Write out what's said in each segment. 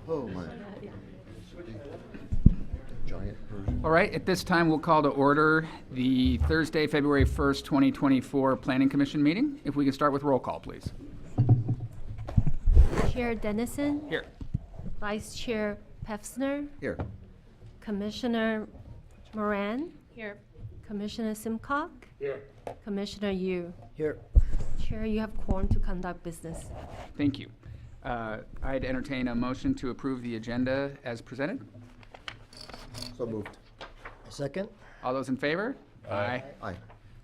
Oh, my. Giant version. All right, at this time, we'll call to order the Thursday, February 1st, 2024 Planning Commission meeting. If we can start with roll call, please. Chair Dennison, Here. Vice Chair Pevsner, Here. Commissioner Moran. Here. Commissioner Simcock. Here. Commissioner Yu. Here. Chair, you have quorum to conduct business. Thank you. I'd entertain a motion to approve the agenda as presented. So moved. Second? All those in favor? Aye. Aye.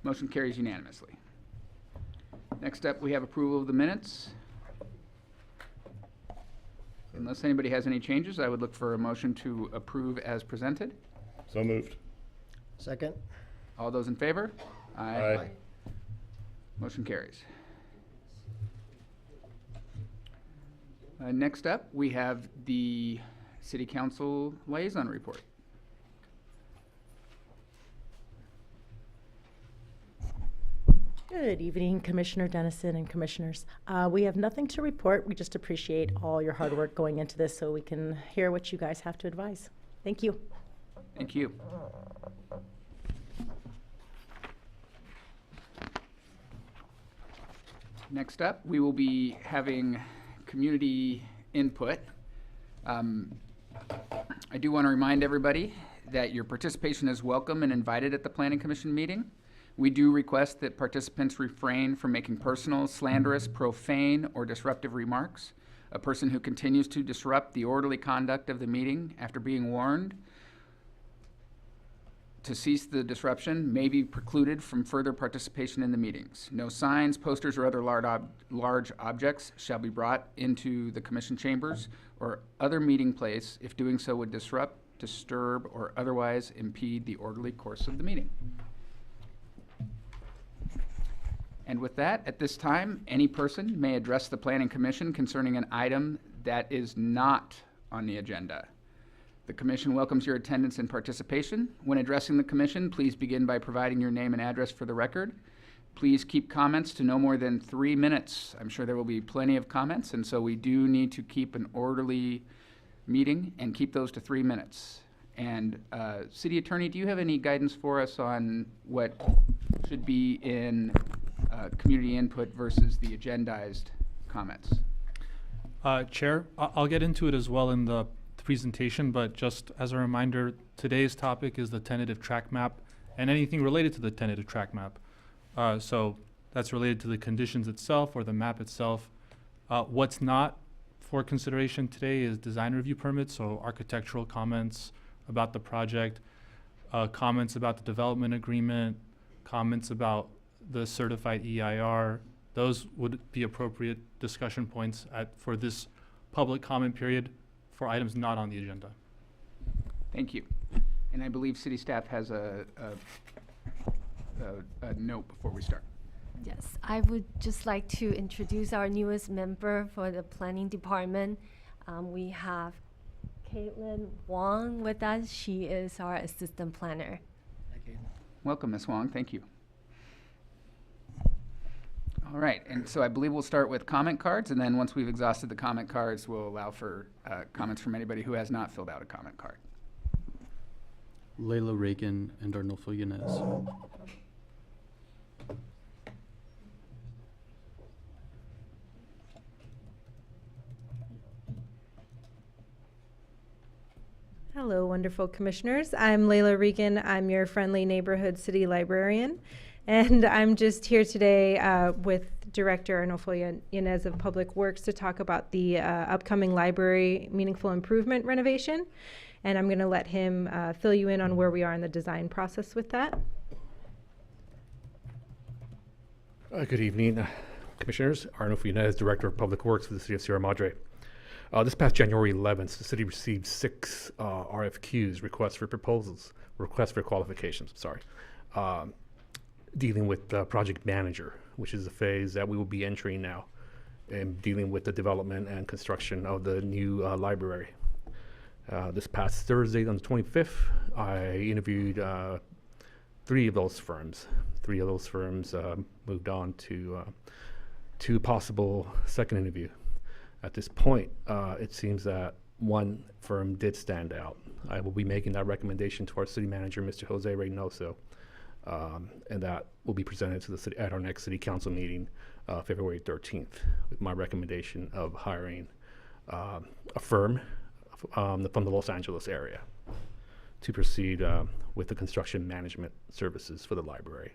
Motion carries unanimously. Next up, we have approval of the minutes. Unless anybody has any changes, I would look for a motion to approve as presented. So moved. Second? All those in favor? Aye. Motion carries. Next up, we have the City Council Liaison Report. Good evening, Commissioner Dennison and Commissioners. We have nothing to report. We just appreciate all your hard work going into this so we can hear what you guys have to advise. Thank you. Thank you. Next up, we will be having community input. I do want to remind everybody that your participation is welcome and invited at the Planning Commission meeting. We do request that participants refrain from making personal, slanderous, profane, or disruptive remarks. A person who continues to disrupt the orderly conduct of the meeting after being warned to cease the disruption may be precluded from further participation in the meetings. No signs, posters, or other large objects shall be brought into the commission chambers or other meeting place if doing so would disrupt, disturb, or otherwise impede the orderly course of the meeting. And with that, at this time, any person may address the Planning Commission concerning an item that is not on the agenda. The Commission welcomes your attendance and participation. When addressing the Commission, please begin by providing your name and address for the record. Please keep comments to no more than 3 minutes. I'm sure there will be plenty of comments, and so we do need to keep an orderly meeting and keep those to 3 minutes. And City Attorney, do you have any guidance for us on what should be in community input versus the agendized comments? Chair, I'll get into it as well in the presentation, but just as a reminder, today's topic is the tentative track map and anything related to the tentative track map. So that's related to the conditions itself or the map itself. What's not for consideration today is design review permits, so architectural comments about the project, comments about the development agreement, comments about the certified EIR. Those would be appropriate discussion points for this public comment period for items not on the agenda. Thank you. And I believe city staff has a note before we start. Yes, I would just like to introduce our newest member for the planning department. We have Caitlin Wong with us. She is our assistant planner. Welcome, Ms. Wong. Thank you. All right, and so I believe we'll start with comment cards, and then once we've exhausted the comment cards, we'll allow for comments from anybody who has not filled out a comment card. Layla Reagan and Arnulfo Yanez. Hello, wonderful commissioners. I'm Layla Regan. I'm your friendly neighborhood city librarian. And I'm just here today with Director Arnulfo Yanez of Public Works to talk about the upcoming library meaningful improvement renovation. And I'm going to let him fill you in on where we are in the design process with that. Good evening, Commissioners. Arnulfo Yanez, Director of Public Works for the City of Sierra Madre. This past January 11th, the city received 6 RFQs, requests for proposals, requests for qualifications, dealing with the project manager, which is the phase that we will be entering now, and dealing with the development and construction of the new library. This past Thursday on the 25th, I interviewed 3 of those firms. 3 of those firms moved on to possible second interview. At this point, it seems that one firm did stand out. I will be making that recommendation to our city manager, Mr. Jose Reynoso, and that will be presented to the city at our next city council meeting, February 13th, with my recommendation of hiring a firm from the Los Angeles area to proceed with the construction management services for the library.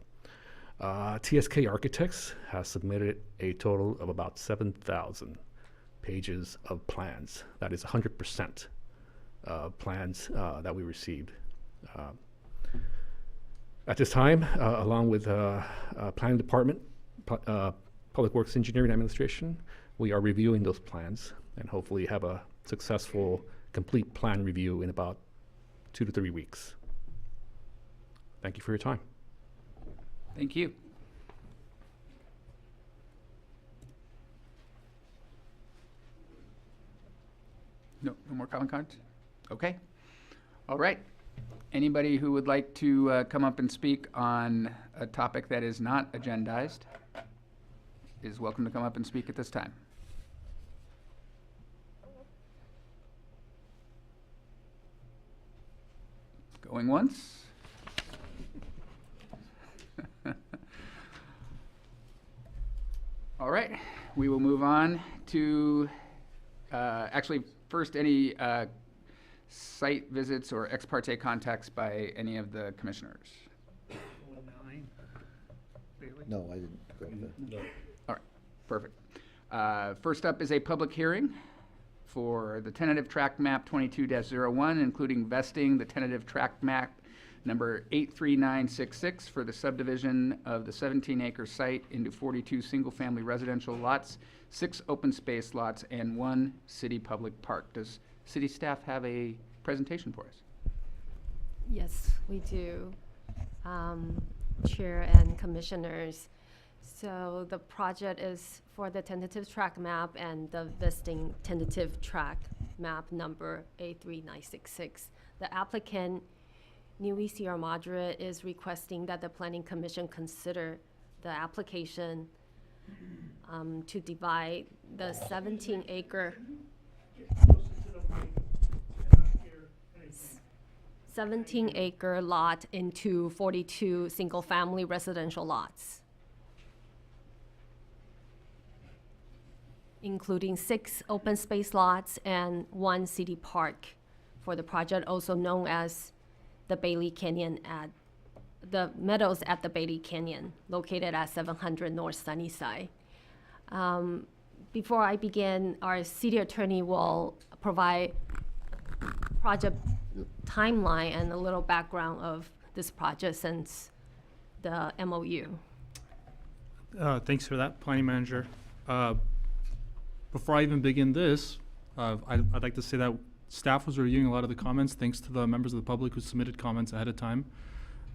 TSK Architects has submitted a total of about 7,000 pages of plans. That is 100% plans that we received. At this time, along with Planning Department, Public Works Engineering Administration, we are reviewing those plans and hopefully have a successful complete plan review in about 2 to 3 weeks. Thank you for your time. Thank you. No more comment cards? Okay. All right. Anybody who would like to come up and speak on a topic that is not agendized is welcome to come up and speak at this time. Going once? All right, we will move on to, actually, first, any site visits or ex parte contacts by any of the commissioners? No, I didn't go there. All right, perfect. First up is a public hearing for the tentative tract map 22-01, including vesting the tentative tract map number 83966 for the subdivision of the 17-acre site into 42 single-family residential lots, 6 open space lots, and 1 city public park. Does city staff have a presentation for us? Yes, we do, Chair and Commissioners. So the project is for the tentative tract map and the vesting tentative tract map number 83966. The applicant, New Sierra Madre, is requesting that the Planning Commission consider the application to divide the 17-acre 17-acre lot into 42 single-family residential lots, including 6 open space lots and 1 city park for the project, also known as the Bailey Canyon at the Meadows at the Bailey Canyon, located at 700 North Sunnyside. Before I begin, our city attorney will provide project timeline and a little background of this project since the MOU. Thanks for that, Planning Manager. Before I even begin this, I'd like to say that staff was reviewing a lot of the comments, thanks to the members of the public who submitted comments ahead of time.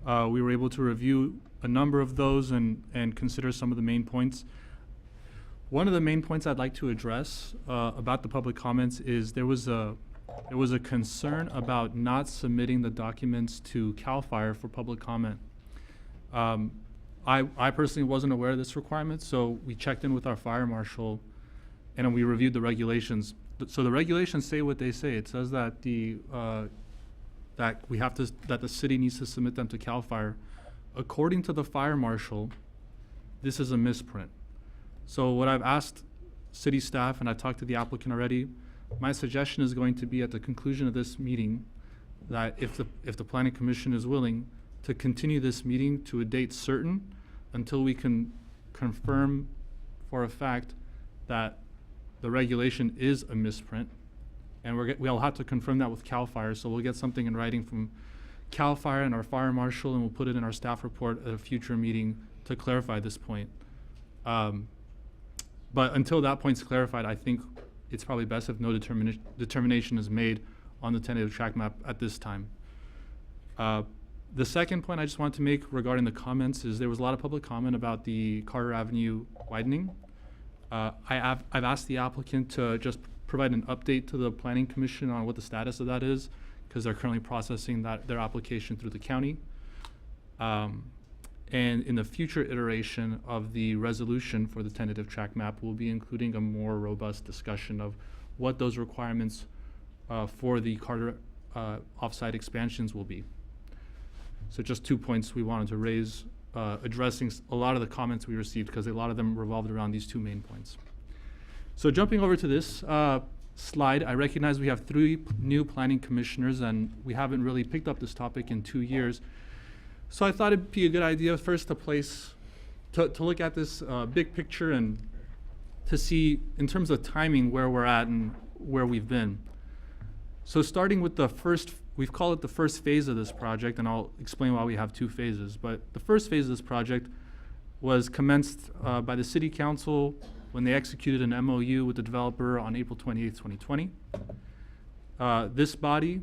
We were able to review a number of those and consider some of the main points. One of the main points I'd like to address about the public comments is there was a concern about not submitting the documents to CAL FIRE for public comment. I personally wasn't aware of this requirement, so we checked in with our fire marshal and we reviewed the regulations. So the regulations say what they say. It says that that the city needs to submit them to CAL FIRE. According to the fire marshal, this is a misprint. So what I've asked city staff, and I talked to the applicant already, my suggestion is going to be at the conclusion of this meeting that if the Planning Commission is willing to continue this meeting to a date certain until we can confirm for a fact that the regulation is a misprint, and we'll have to confirm that with CAL FIRE, so we'll get something in writing from CAL FIRE and our fire marshal, and we'll put it in our staff report at a future meeting to clarify this point. But until that point's clarified, I think it's probably best if no determination is made on the tentative tract map at this time. The second point I just wanted to make regarding the comments is there was a lot of public comment about the Carter Avenue widening. I've asked the applicant to just provide an update to the Planning Commission on what the status of that is, because they're currently processing their application through the county. And in the future iteration of the resolution for the tentative track map, we'll be including a more robust discussion of what those requirements for the Carter offsite expansions will be. So just 2 points we wanted to raise, addressing a lot of the comments we received, because a lot of them revolved around these 2 main points. So jumping over to this slide, I recognize we have 3 new planning commissioners, and we haven't really picked up this topic in 2 years. So I thought it'd be a good idea first to look at this big picture and to see, in terms of timing, where we're at and where we've been. So starting with the first, we've called it the first phase of this project, and I'll explain why we have 2 phases. But the first phase of this project was commenced by the City Council when they executed an MOU with the developer on April 28th, 2020. This body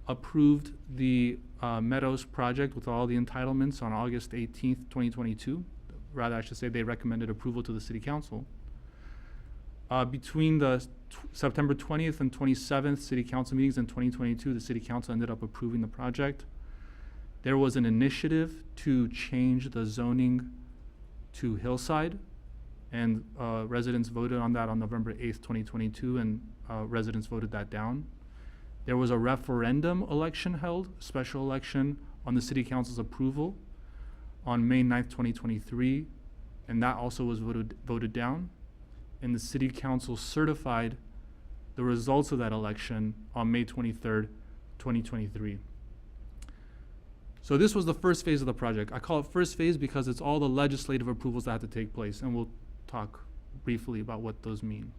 approved the Meadows project with all the entitlements on August 18th, 2022. Rather, I should say they recommended approval to the City Council. Between the September 20th and 27th City Council meetings in 2022, the City Council ended up approving the project. There was an initiative to change the zoning to hillside, and residents voted on that on November 8th, 2022, and residents voted that down. There was a referendum election held, special election, on the City Council's approval on May 9th, 2023, and that also was voted down. And the City Council certified the results of that election on May 23rd, 2023. So this was the first phase of the project. I call it first phase because it's all the legislative approvals that have to take place, and we'll talk briefly about what those mean.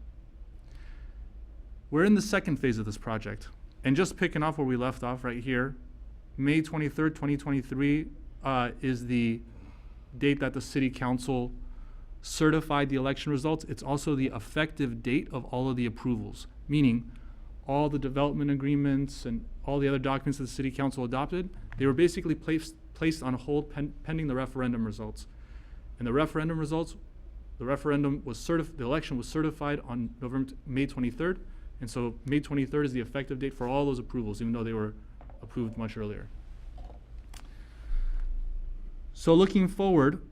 We're in the second phase of this project, and just picking off where we left off right here, May 23rd, 2023 is the date that the City Council certified the election results. It's also the effective date of all of the approvals, meaning all the development agreements and all the other documents that the City Council adopted, they were basically placed on hold pending the referendum results. And the referendum results, the election was certified on May 23rd, and so May 23rd is the effective date for all those approvals, even though they were approved much earlier. So looking forward,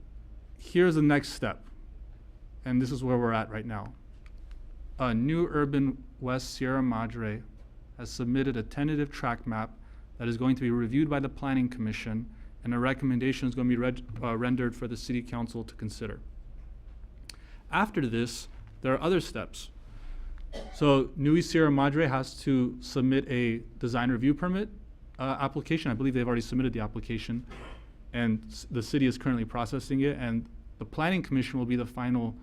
here's the next step, and this is where we're at right now. New Urban West Sierra Madre has submitted a tentative track map that is going to be reviewed by the Planning Commission, and a recommendation is going to be rendered for the City Council to consider. After this, there are other steps. So New Sierra Madre has to submit a design review permit application. I believe they've already submitted the application, and the city is currently processing it, and the Planning Commission will be the final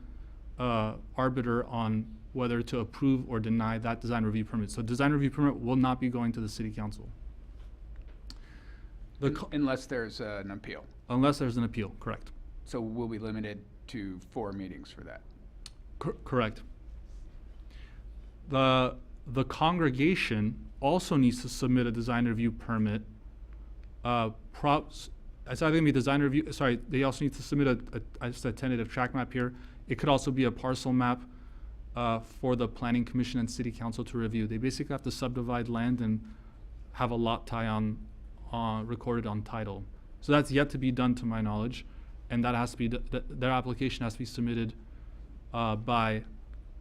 arbiter on whether to approve or deny that design review permit. So design review permit will not be going to the City Council. Unless there's an appeal. Unless there's an appeal, correct. So we'll be limited to 4 meetings for that. Correct. The congregation also needs to submit a design review permit. It's either going to be design review, sorry, they also need to submit a tentative track map here. It could also be a parcel map for the Planning Commission and City Council to review. They basically have to subdivide land and have a lot tie on recorded on title. So that's yet to be done, to my knowledge, and that has to be their application has to be submitted by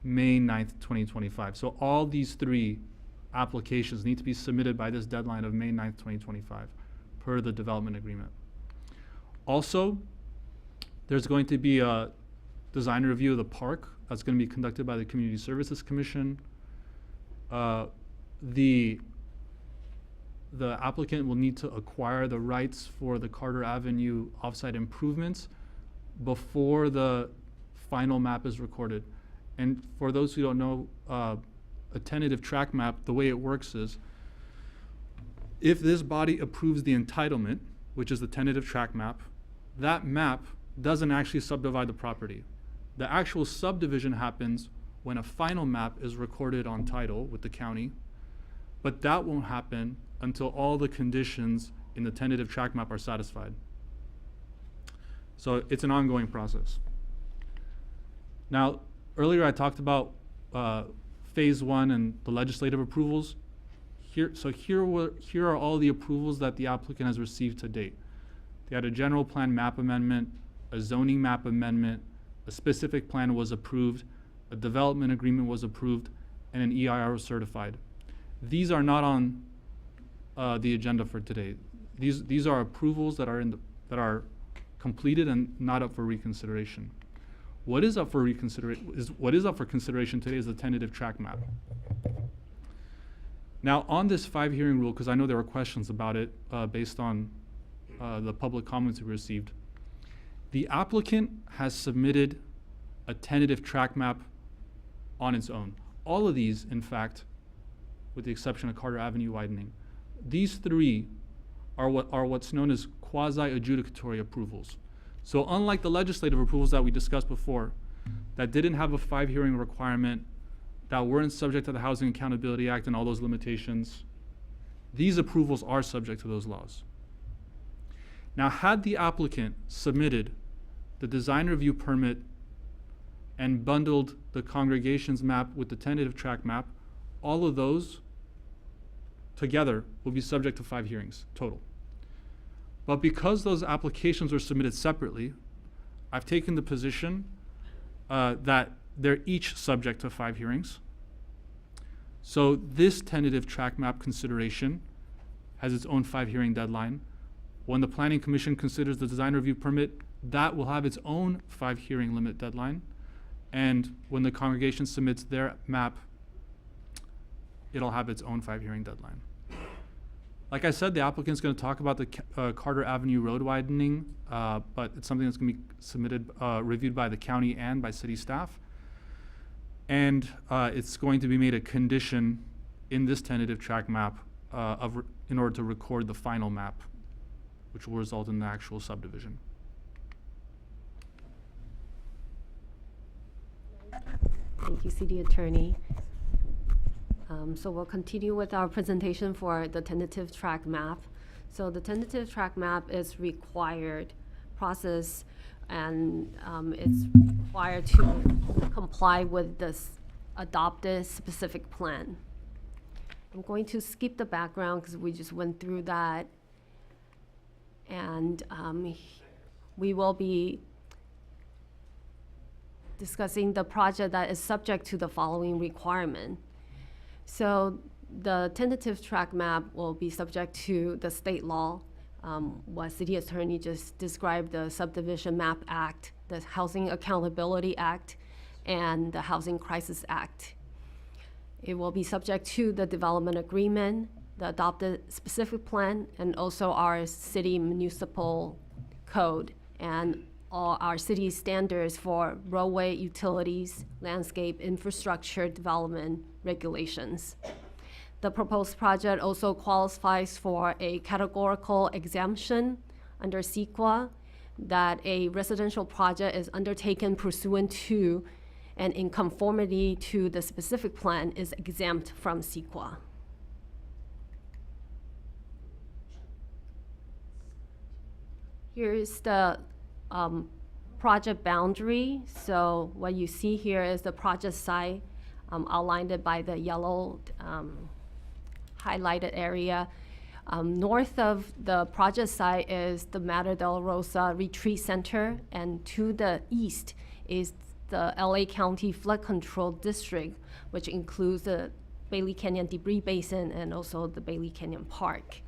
May 9th, 2025. So all these 3 applications need to be submitted by this deadline of May 9th, 2025, per the development agreement. Also, there's going to be a design review of the park that's going to be conducted by the Community Services Commission. The applicant will need to acquire the rights for the Carter Avenue offsite improvements before the final map is recorded. And for those who don't know, a tentative track map, the way it works is, if this body approves the entitlement, which is the tentative track map, that map doesn't actually subdivide the property. The actual subdivision happens when a final map is recorded on title with the county, but that won't happen until all the conditions in the tentative track map are satisfied. So it's an ongoing process. Now, earlier I talked about phase 1 and the legislative approvals. Here are all the approvals that the applicant has received to date. They had a general plan map amendment, a zoning map amendment, a specific plan was approved, a development agreement was approved, and an EIR was certified. These are not on the agenda for today. These are approvals that are completed and not up for reconsideration. What is up for consideration today is the tentative track map. Now, on this 5 hearing rule, because I know there were questions about it based on the public comments we received, the applicant has submitted a tentative track map on its own. All of these, in fact, with the exception of Carter Avenue widening, these 3 are what's known as quasi-adjudicatory approvals. So unlike the legislative approvals that we discussed before, that didn't have a 5 hearing requirement, that weren't subject to the Housing Accountability Act and all those limitations, these approvals are subject to those laws. Now, had the applicant submitted the design review permit and bundled the congregation's map with the tentative track map, all of those together will be subject to 5 hearings total. But because those applications were submitted separately, I've taken the position that they're each subject to 5 hearings. So this tentative track map consideration has its own 5 hearing deadline. When the Planning Commission considers the design review permit, that will have its own 5 hearing limit deadline. And when the congregation submits their map, it'll have its own 5 hearing deadline. Like I said, the applicant's going to talk about the Carter Avenue road widening, but it's something that's going to be submitted, reviewed by the county and by city staff. And it's going to be made a condition in this tentative track map in order to record the final map, which will result in the actual subdivision. Thank you, City Attorney. So we'll continue with our presentation for the tentative track map. So the tentative track map is required process, and it's required to comply with this adopted specific plan. I'm going to skip the background because we just went through that. And we will be discussing the project that is subject to the following requirement. So the tentative track map will be subject to the state law, what City Attorney just described, the Subdivision Map Act, the Housing Accountability Act, and the Housing Crisis Act. It will be subject to the development agreement, the adopted specific plan, and also our city municipal code and all our city standards for roadway utilities, landscape infrastructure development regulations. The proposed project also qualifies for a categorical exemption under CEQA, that a residential project is undertaken pursuant to and in conformity to the specific plan is exempt from CEQA. Here is the project boundary. So what you see here is the project site outlined by the yellow highlighted area. North of the project site is the Madre del Rosa Retreat Center, and to the east is the LA County Flood Control District, which includes the Bailey Canyon Debris Basin and also the Bailey Canyon Park.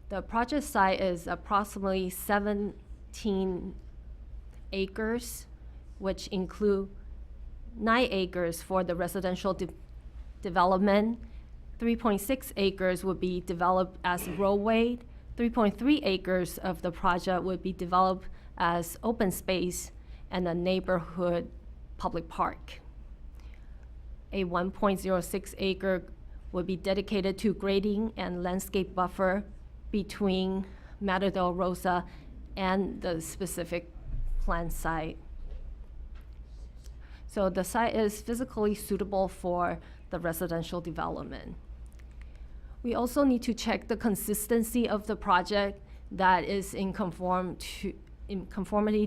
The project site is approximately 17 acres, which include 9 acres for the residential development. 3.6 acres would be developed as roadway. 3.3 acres of the project would be developed as open space and a neighborhood public park. A 1.06 acre would be dedicated to grading and landscape buffer between Madre del Rosa and the specific plant site. So the site is physically suitable for the residential development. We also need to check the consistency of the project that is in conformity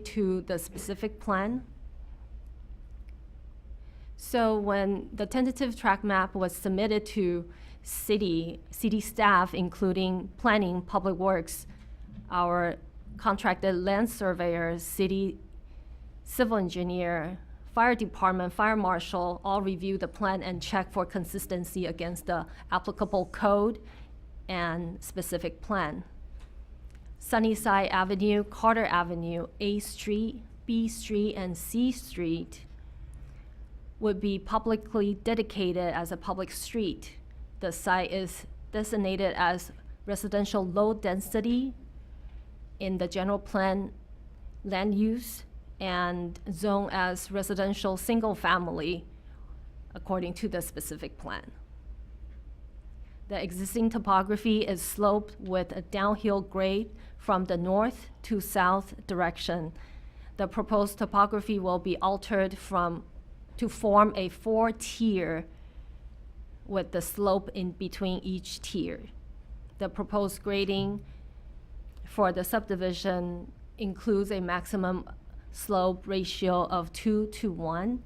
to the specific plan. So when the tentative track map was submitted to city staff, including planning, public works, our contracted land surveyor, city civil engineer, fire department, fire marshal, all review the plan and check for consistency against the applicable code and specific plan. Sunnyside Avenue, Carter Avenue, A Street, B Street, and C Street would be publicly dedicated as a public street. The site is designated as residential low density in the general plan land use and zoned as residential single family according to the specific plan. The existing topography is sloped with a downhill grade from the north to south direction. The proposed topography will be altered to form a 4-tier with the slope in between each tier. The proposed grading for the subdivision includes a maximum slope ratio of 2:1,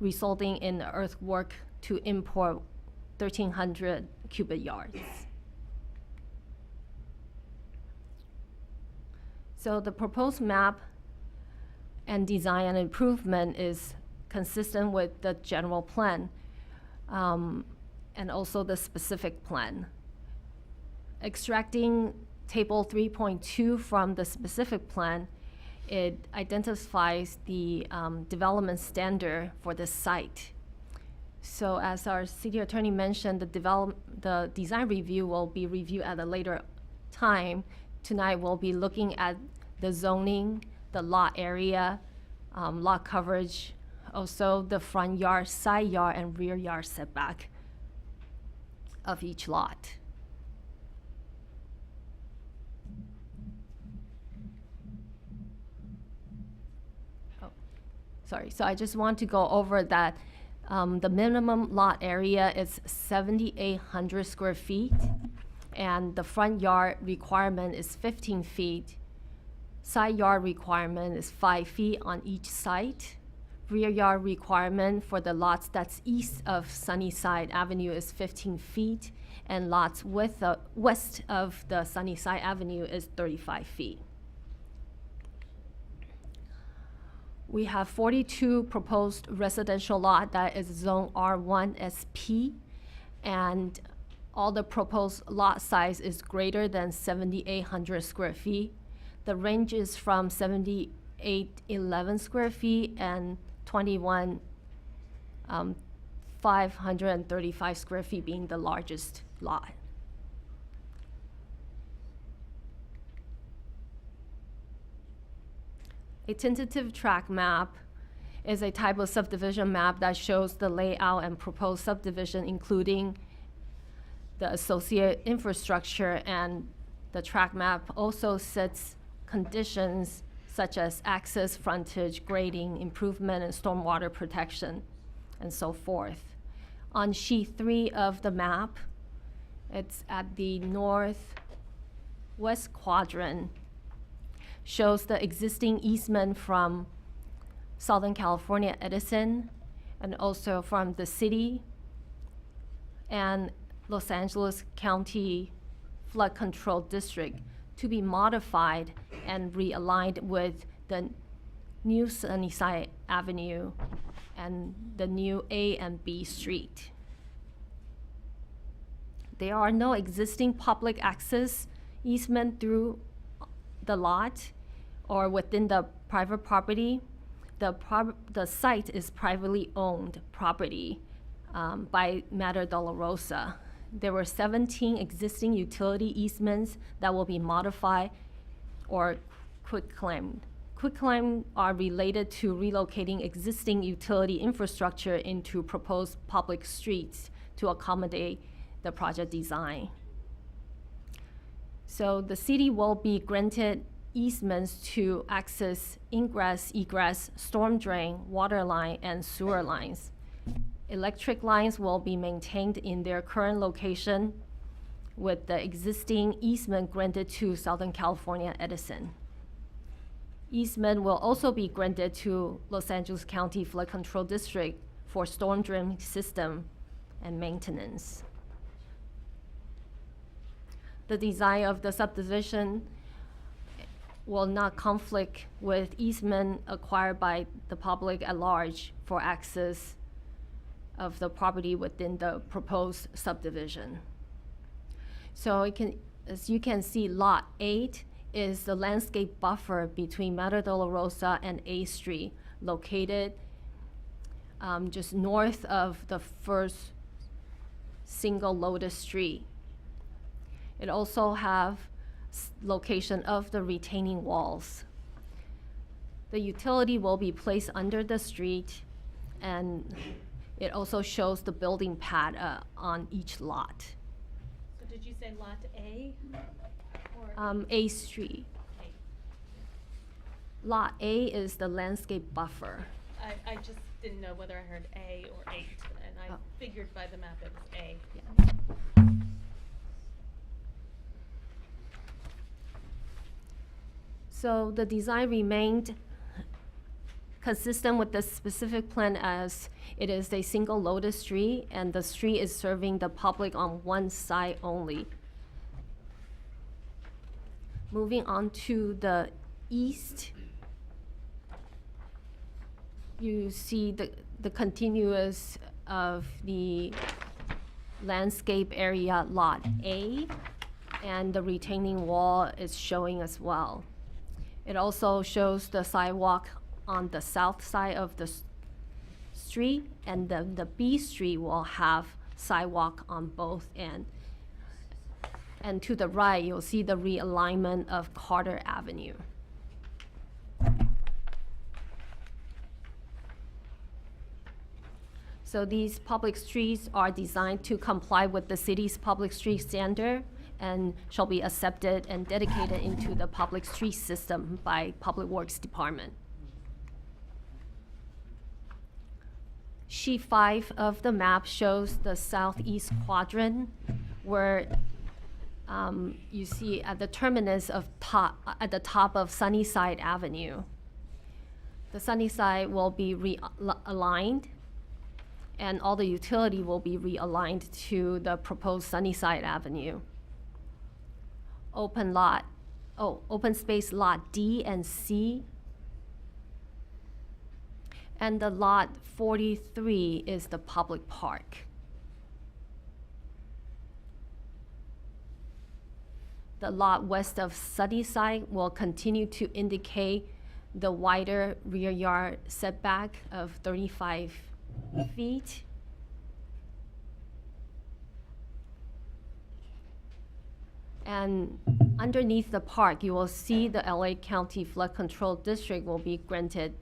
resulting in earthwork to import 1,300 cubic yards. So the proposed map and design and improvement is consistent with the general plan and also the specific plan. Extracting table 3.2 from the specific plan, it identifies the development standard for the site. So as our city attorney mentioned, the design review will be reviewed at a later time. Tonight we'll be looking at the zoning, the lot area, lot coverage, also the front yard, side yard, and rear yard setback of each lot. Sorry, so I just want to go over that the minimum lot area is 7,800 square feet, and the front yard requirement is 15 feet. Side yard requirement is 5 feet on each side. Rear yard requirement for the lots that's east of Sunnyside Avenue is 15 feet, and lots west of the Sunnyside Avenue is 35 feet. We have 42 proposed residential lot that is zone R1 SP, and all the proposed lot size is greater than 7,800 square feet. The range is from 7,811 square feet and 21,535 square feet being the largest lot. A tentative tract map is a type of subdivision map that shows the layout and proposed subdivision, including the associated infrastructure, and the tract map also sets conditions such as access, frontage, grading, improvement, and stormwater protection, and so forth. On sheet 3 of the map, it's at the northwest quadrant, shows the existing easement from Southern California Edison, and also from the city and Los Angeles County Flood Control District to be modified and realigned with the new Sunnyside Avenue and the new A and B Street. There are no existing public access easement through the lot or within the private property. The site is privately owned property by Madre Dolorosa. There were 17 existing utility easements that will be modified or quitclaimed. Quitclaim are related to relocating existing utility infrastructure into proposed public streets to accommodate the project design. So the city will be granted easements to access ingress, egress, storm drain, water line, and sewer lines. Electric lines will be maintained in their current location with the existing easement granted to Southern California Edison. Easement will also be granted to Los Angeles County Flood Control District for storm drain system and maintenance. The design of the subdivision will not conflict with easement acquired by the public at large for access of the property within the proposed subdivision. So as you can see, Lot 8 is the landscape buffer between Madre de la Rosa and A Street, located just north of the first single loaded street. It also have location of the retaining walls. The utility will be placed under the street, and it also shows the building pad on each lot. So did you say Lot A? A Street. Lot A is the landscape buffer. I just didn't know whether I heard A or 8, and I figured by the map it was A. So the design remained consistent with the specific plan, as it is a single loaded street, and the street is serving the public on one side only. Moving on to the east, you see the continuous of the landscape area, Lot A, and the retaining wall is showing as well. It also shows the sidewalk on the south side of the street, and the B Street will have sidewalk on both ends. And to the right, you'll see the realignment of Carter Avenue. So these public streets are designed to comply with the city's public street standard and shall be accepted and dedicated into the public street system by Public Works Department. Sheet 5 of the map shows the southeast quadrant, where you see at the terminus of at the top of Sunnyside Avenue. The Sunnyside will be realigned, and all the utility will be realigned to the proposed Sunnyside Avenue. Open space Lot D and C. And the Lot 43 is the public park. The lot west of Sunnyside will continue to indicate the wider rear yard setback of 35 feet. And underneath the park, you will see the LA County Flood Control District will be granted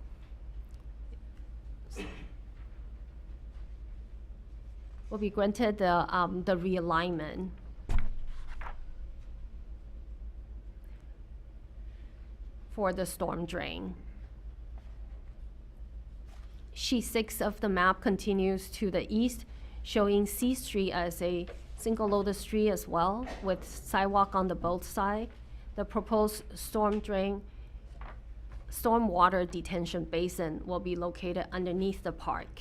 the realignment. For the storm drain. Sheet 6 of the map continues to the east, showing C Street as a single loaded street as well, with sidewalk on the both sides. The proposed stormwater detention basin will be located underneath the park.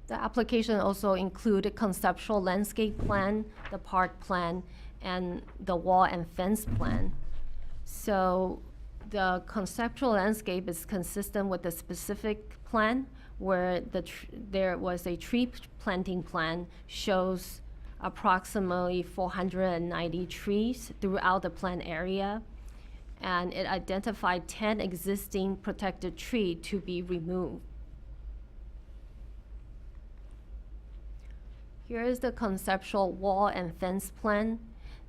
The application also included conceptual landscape plan, the park plan, and the wall and fence plan. So the conceptual landscape is consistent with the specific plan, where there was a tree planting plan, shows approximately 490 trees throughout the plan area, and it identified 10 existing protected trees to be removed. Here is the conceptual wall and fence plan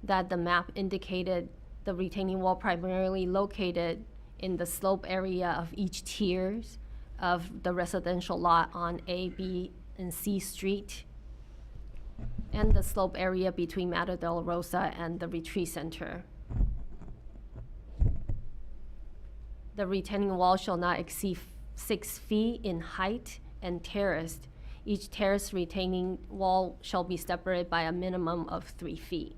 that the map indicated the retaining wall primarily located in the slope area of each tiers of the residential lot on A, B, and C Street, and the slope area between Madre de la Rosa and the retreat center. The retaining wall shall not exceed 6 feet in height and terraced. Each terrace retaining wall shall be separated by a minimum of 3 feet.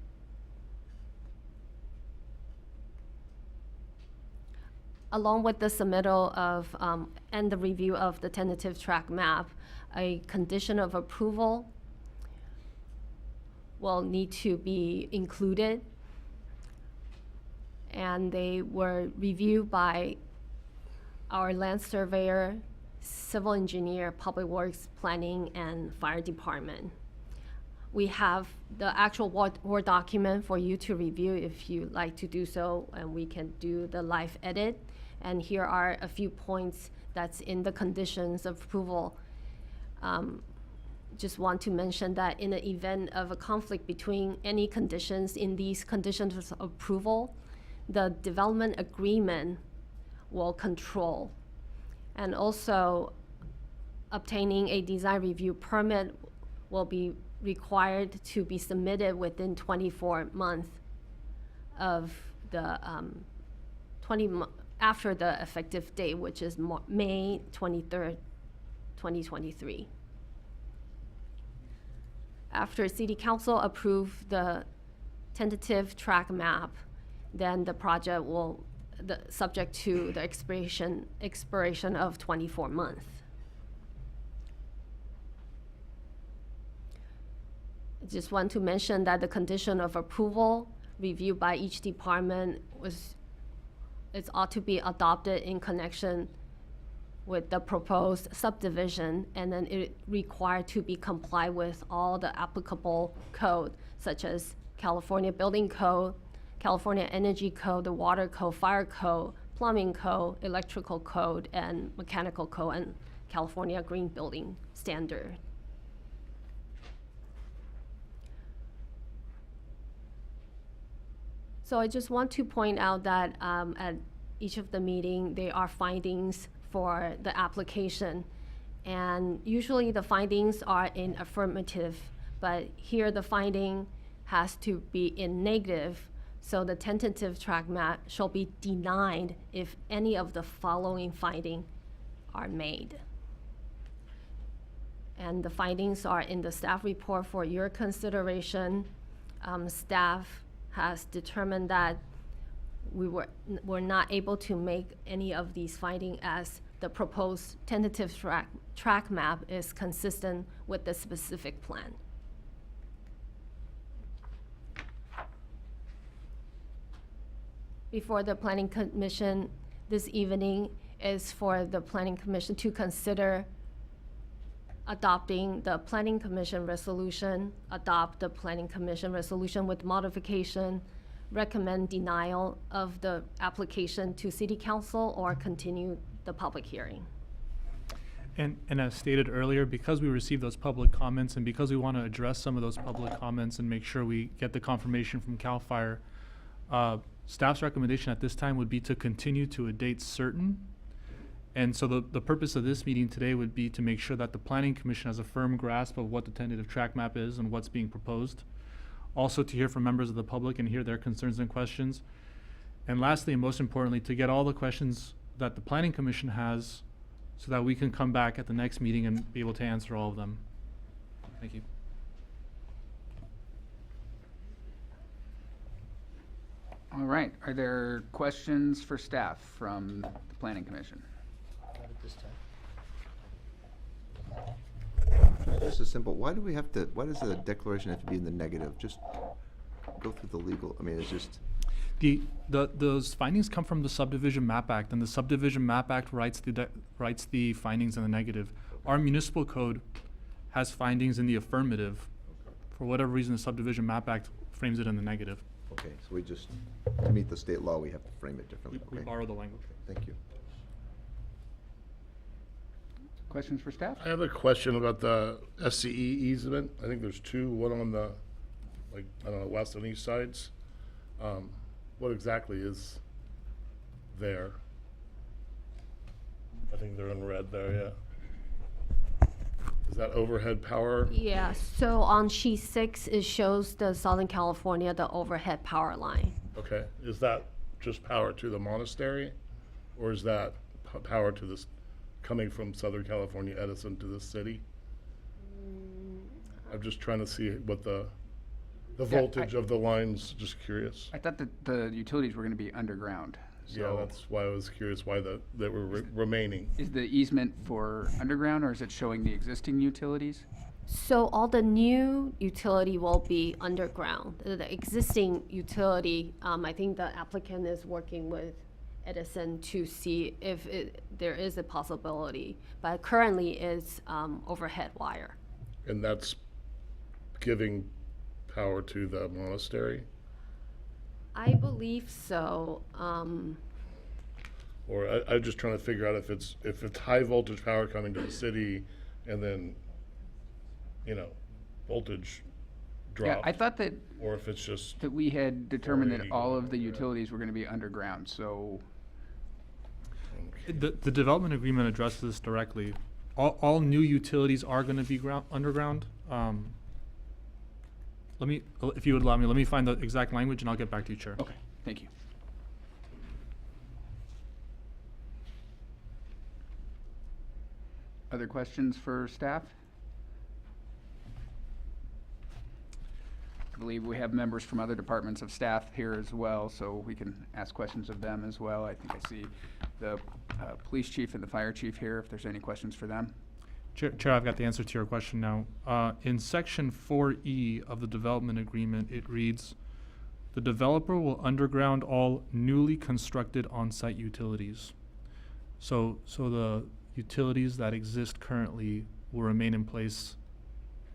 Along with the submittal of, and the review of the tentative track map, a condition of approval will need to be included. And they were reviewed by our land surveyor, civil engineer, public works, planning, and fire department. We have the actual Word document for you to review if you like to do so, and we can do the live edit. And here are a few points that's in the conditions of approval. Just want to mention that in the event of a conflict between any conditions in these conditions of approval, the development agreement will control. And also, obtaining a design review permit will be required to be submitted within 24 months of the after the effective date, which is May 23rd, 2023. After City Council approve the tentative track map, then the project will, subject to the expiration of 24 months. I just want to mention that the condition of approval reviewed by each department ought to be adopted in connection with the proposed subdivision, and then it required to be complied with all the applicable code, such as California Building Code, California Energy Code, the Water Code, Fire Code, Plumbing Code, Electrical Code, and Mechanical Code, and California Green Building Standard. So I just want to point out that at each of the meeting, there are findings for the application. And usually the findings are in affirmative, but here the finding has to be in negative. So the tentative track map shall be denied if any of the following findings are made. And the findings are in the staff report for your consideration. Staff has determined that we were not able to make any of these findings as the proposed tentative track map is consistent with the specific plan. Before the Planning Commission this evening is for the Planning Commission to consider adopting the Planning Commission resolution, adopt the Planning Commission resolution with modification, recommend denial of the application to City Council, or continue the public hearing. And as stated earlier, because we received those public comments and because we want to address some of those public comments and make sure we get the confirmation from CAL FIRE, staff's recommendation at this time would be to continue to a date certain. And so the purpose of this meeting today would be to make sure that the Planning Commission has a firm grasp of what the tentative track map is and what's being proposed. Also to hear from members of the public and hear their concerns and questions. And lastly, and most importantly, to get all the questions that the Planning Commission has so that we can come back at the next meeting and be able to answer all of them. Thank you. All right, are there questions for staff from the Planning Commission? Not at this time. This is simple. Why do we have to, why does the declaration have to be in the negative? Just go through the legal, I mean, it's just. Those findings come from the Subdivision Map Act, and the Subdivision Map Act writes the findings in the negative. Our municipal code has findings in the affirmative. For whatever reason, the Subdivision Map Act frames it in the negative. Okay, so we just, to meet the state law, we have to frame it differently. We Okay. borrow the language. Thank you. Questions for staff? I have a question about the SCE easement. I think there's two, one on the, like, I don't know, west and east sides. What exactly is there? I think they're in red there, yeah. Is that overhead power? Yeah, so on sheet 6, it shows the Southern California, the overhead power line. Okay, is that just power to the monastery? Or is that power to this coming from Southern California Edison to this city? I'm just trying to see what the voltage of the lines, just curious. I thought that the utilities were gonna be underground, Yeah, so that's why I was curious why they were remaining. is the easement for underground, or is it showing the existing utilities? So all the new utility will be underground. The existing utility, I think the applicant is working with Edison to see if there is a possibility, but currently it's overhead wire. And that's giving power to the monastery? I believe so. Or I'm just trying to figure out if it's high voltage power coming to the city and then, voltage Yeah, drop. I thought that Or if it's just, we had determined that 480 all going of the over there. utilities were gonna be underground, so, The development agreement addresses this directly. All new utilities are gonna be underground. If you would allow me, let me find the exact language and I'll get back to you, Chair. okay, thank you. Other questions for staff? I believe we have members from other departments of staff here as well, so we can ask questions of them as well. I think I see the police chief and the fire chief here, if there's any questions for them. Chair, I've got the answer to your question now. In section 4E of the development agreement, it reads, "The developer will underground all newly constructed on-site utilities." So the utilities that exist currently will remain in place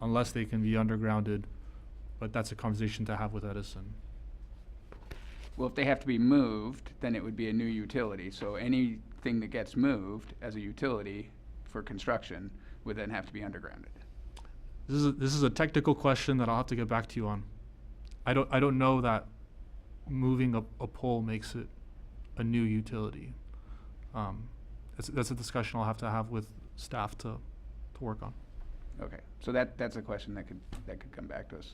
unless they can be undergrounded, but that's a conversation to have with Edison. Well, if they have to be moved, then it would be a new utility, so anything that gets moved as a utility for construction would then have to be undergrounded. This is a technical question that I'll have to get back to you on. I don't know that moving a pole makes it a new utility. That's a discussion I'll have to have with staff to work on. Okay, so that's a question that could come back to us.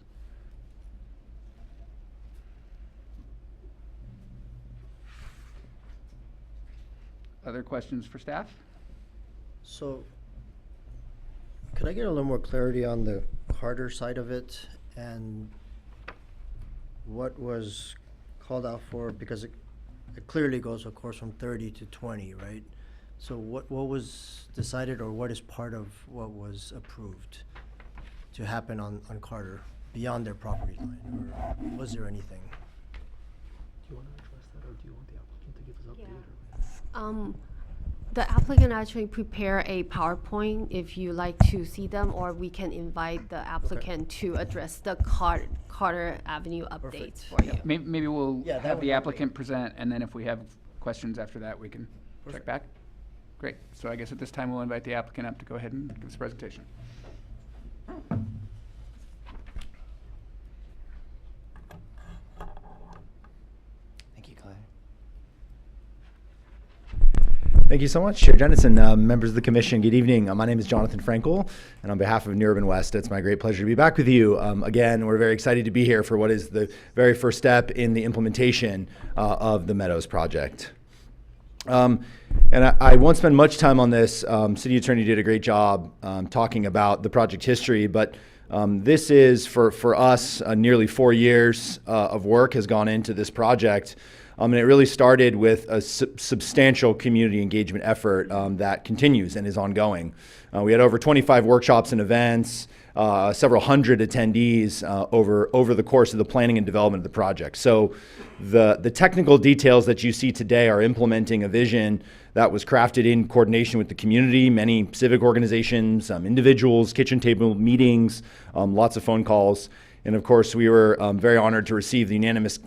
Other questions for staff? So, could I get a little more clarity on the Carter side of it and what was called out for? Because it clearly goes, of course, from 30 to 20, right? So what was decided, or what is part of what was approved to happen on Carter beyond their property line? Or was there anything? Do you want to address that, or do you want the applicant to give us update? The applicant actually prepare a PowerPoint if you like to see them, or we can invite the applicant to address the Carter Avenue updates for you. Maybe we'll Yeah, that have would the be applicant present, and then if we have questions after that, we can check Perfect. back. Great, so I guess at this time, we'll invite the applicant up to go ahead and give us a presentation. Thank you, Clay. Thank you so much, Chair Jennison, members of the commission. Good evening. My name is Jonathan Frankel, and on behalf of New Urban West, it's my great pleasure to be back with you. Again, we're very excited to be here for what is the very first step in the implementation of the Meadows project. And I won't spend much time on this. City Attorney did a great job talking about the project history, but this is, for us, nearly 4 years of work has gone into this project. And it really started with a substantial community engagement effort that continues and is ongoing. We had over 25 workshops and events, several hundred attendees over the course of the planning and development of the project. So the technical details that you see today are implementing a vision that was crafted in coordination with the community, many civic organizations, individuals, kitchen table meetings, lots of phone calls. And of course, we were very honored to receive the unanimous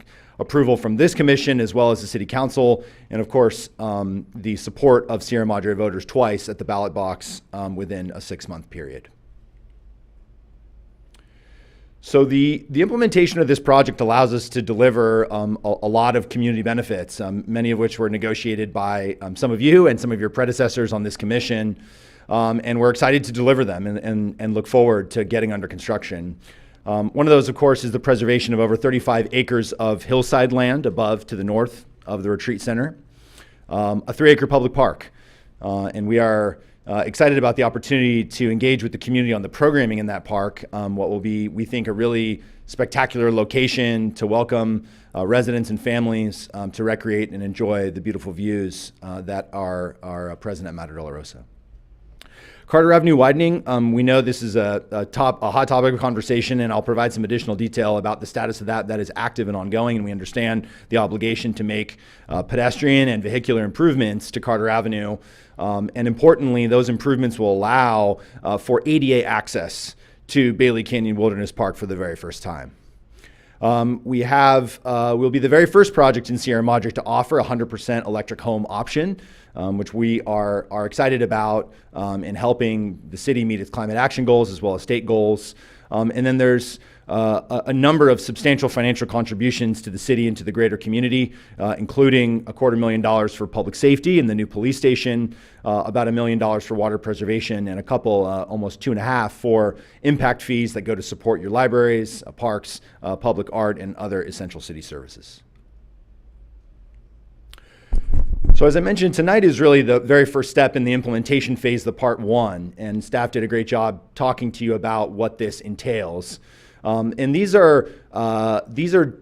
approval from this commission as well as the city council, and of course the support of Sierra Madre voters twice at the ballot box within a 6-month period. So the implementation of this project allows us to deliver a lot of community benefits, many of which were negotiated by some of you and some of your predecessors on this commission, and we're excited to deliver them and look forward to getting under construction. One of those, of course, is the preservation of over 35 acres of hillside land above to the north of the retreat center, a 3-acre public park, And we are excited about the opportunity to engage with the community on the programming in that park, what will be, we think, a really spectacular location to welcome residents and families to recreate and enjoy the beautiful views that are present at Madre de la Rosa. Carter Avenue widening, we know this is a hot topic of conversation, and I'll provide some additional detail about the status of that is active and ongoing, and we understand the obligation to make pedestrian and vehicular improvements to Carter Avenue. And importantly, those improvements will allow for ADA access to Bailey Canyon Wilderness Park for the very first time. We'll be the very first project in Sierra Madre to offer a 100% electric home option, which we are excited about in helping the city meet its climate action goals as well as state goals. And then there's a number of substantial financial contributions to the city and to the greater community, including $250,000 for public safety and the new police station, about $1 million for water preservation, and a couple, almost $2.5 million for impact fees that go to support your libraries, parks, public art, and other essential city services. So as I mentioned, tonight is really the very first step in the implementation phase, the part one, and staff did a great job talking to you about what this entails. And these are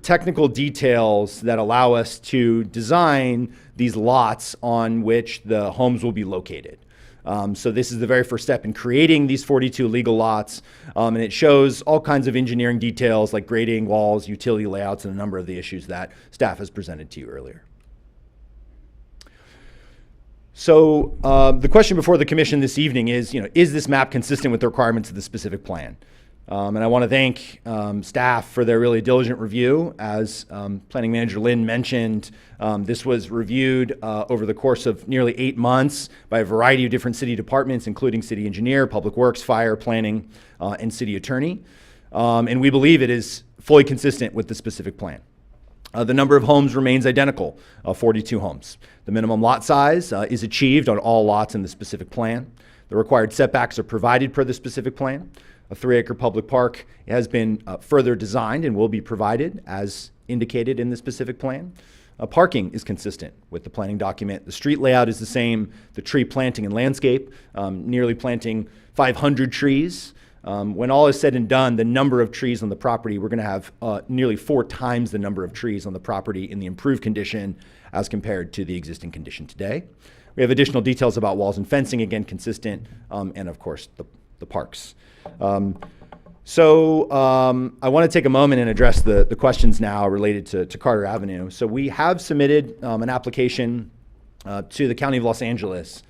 technical details that allow us to design these lots on which the homes will be located. So this is the very first step in creating these 42 legal lots, and it shows all kinds of engineering details like grading, walls, utility layouts, and a number of the issues that staff has presented to you earlier. So the question before the commission this evening is, is this map consistent with the requirements of the specific plan? And I want to thank staff for their really diligent review. As Planning Manager Lynn mentioned, this was reviewed over the course of nearly 8 months by a variety of different city departments, including city engineer, public works, fire, planning, and city attorney. And we believe it is fully consistent with the specific plan. The number of homes remains identical, 42 homes. The minimum lot size is achieved on all lots in the specific plan. The required setbacks are provided per the specific plan. A 3-acre public park has been further designed and will be provided as indicated in the specific plan. Parking is consistent with the planning document. The street layout is the same. The tree planting and landscape, nearly planting 500 trees. When all is said and done, the number of trees on the property, we're going to have nearly 4 times the number of trees on the property in the improved condition as compared to the existing condition today. We have additional details about walls and fencing, again consistent, and of course the parks. I want to take a moment and address the questions now related to Carter Avenue. So we have submitted an application to the County of Los Angeles,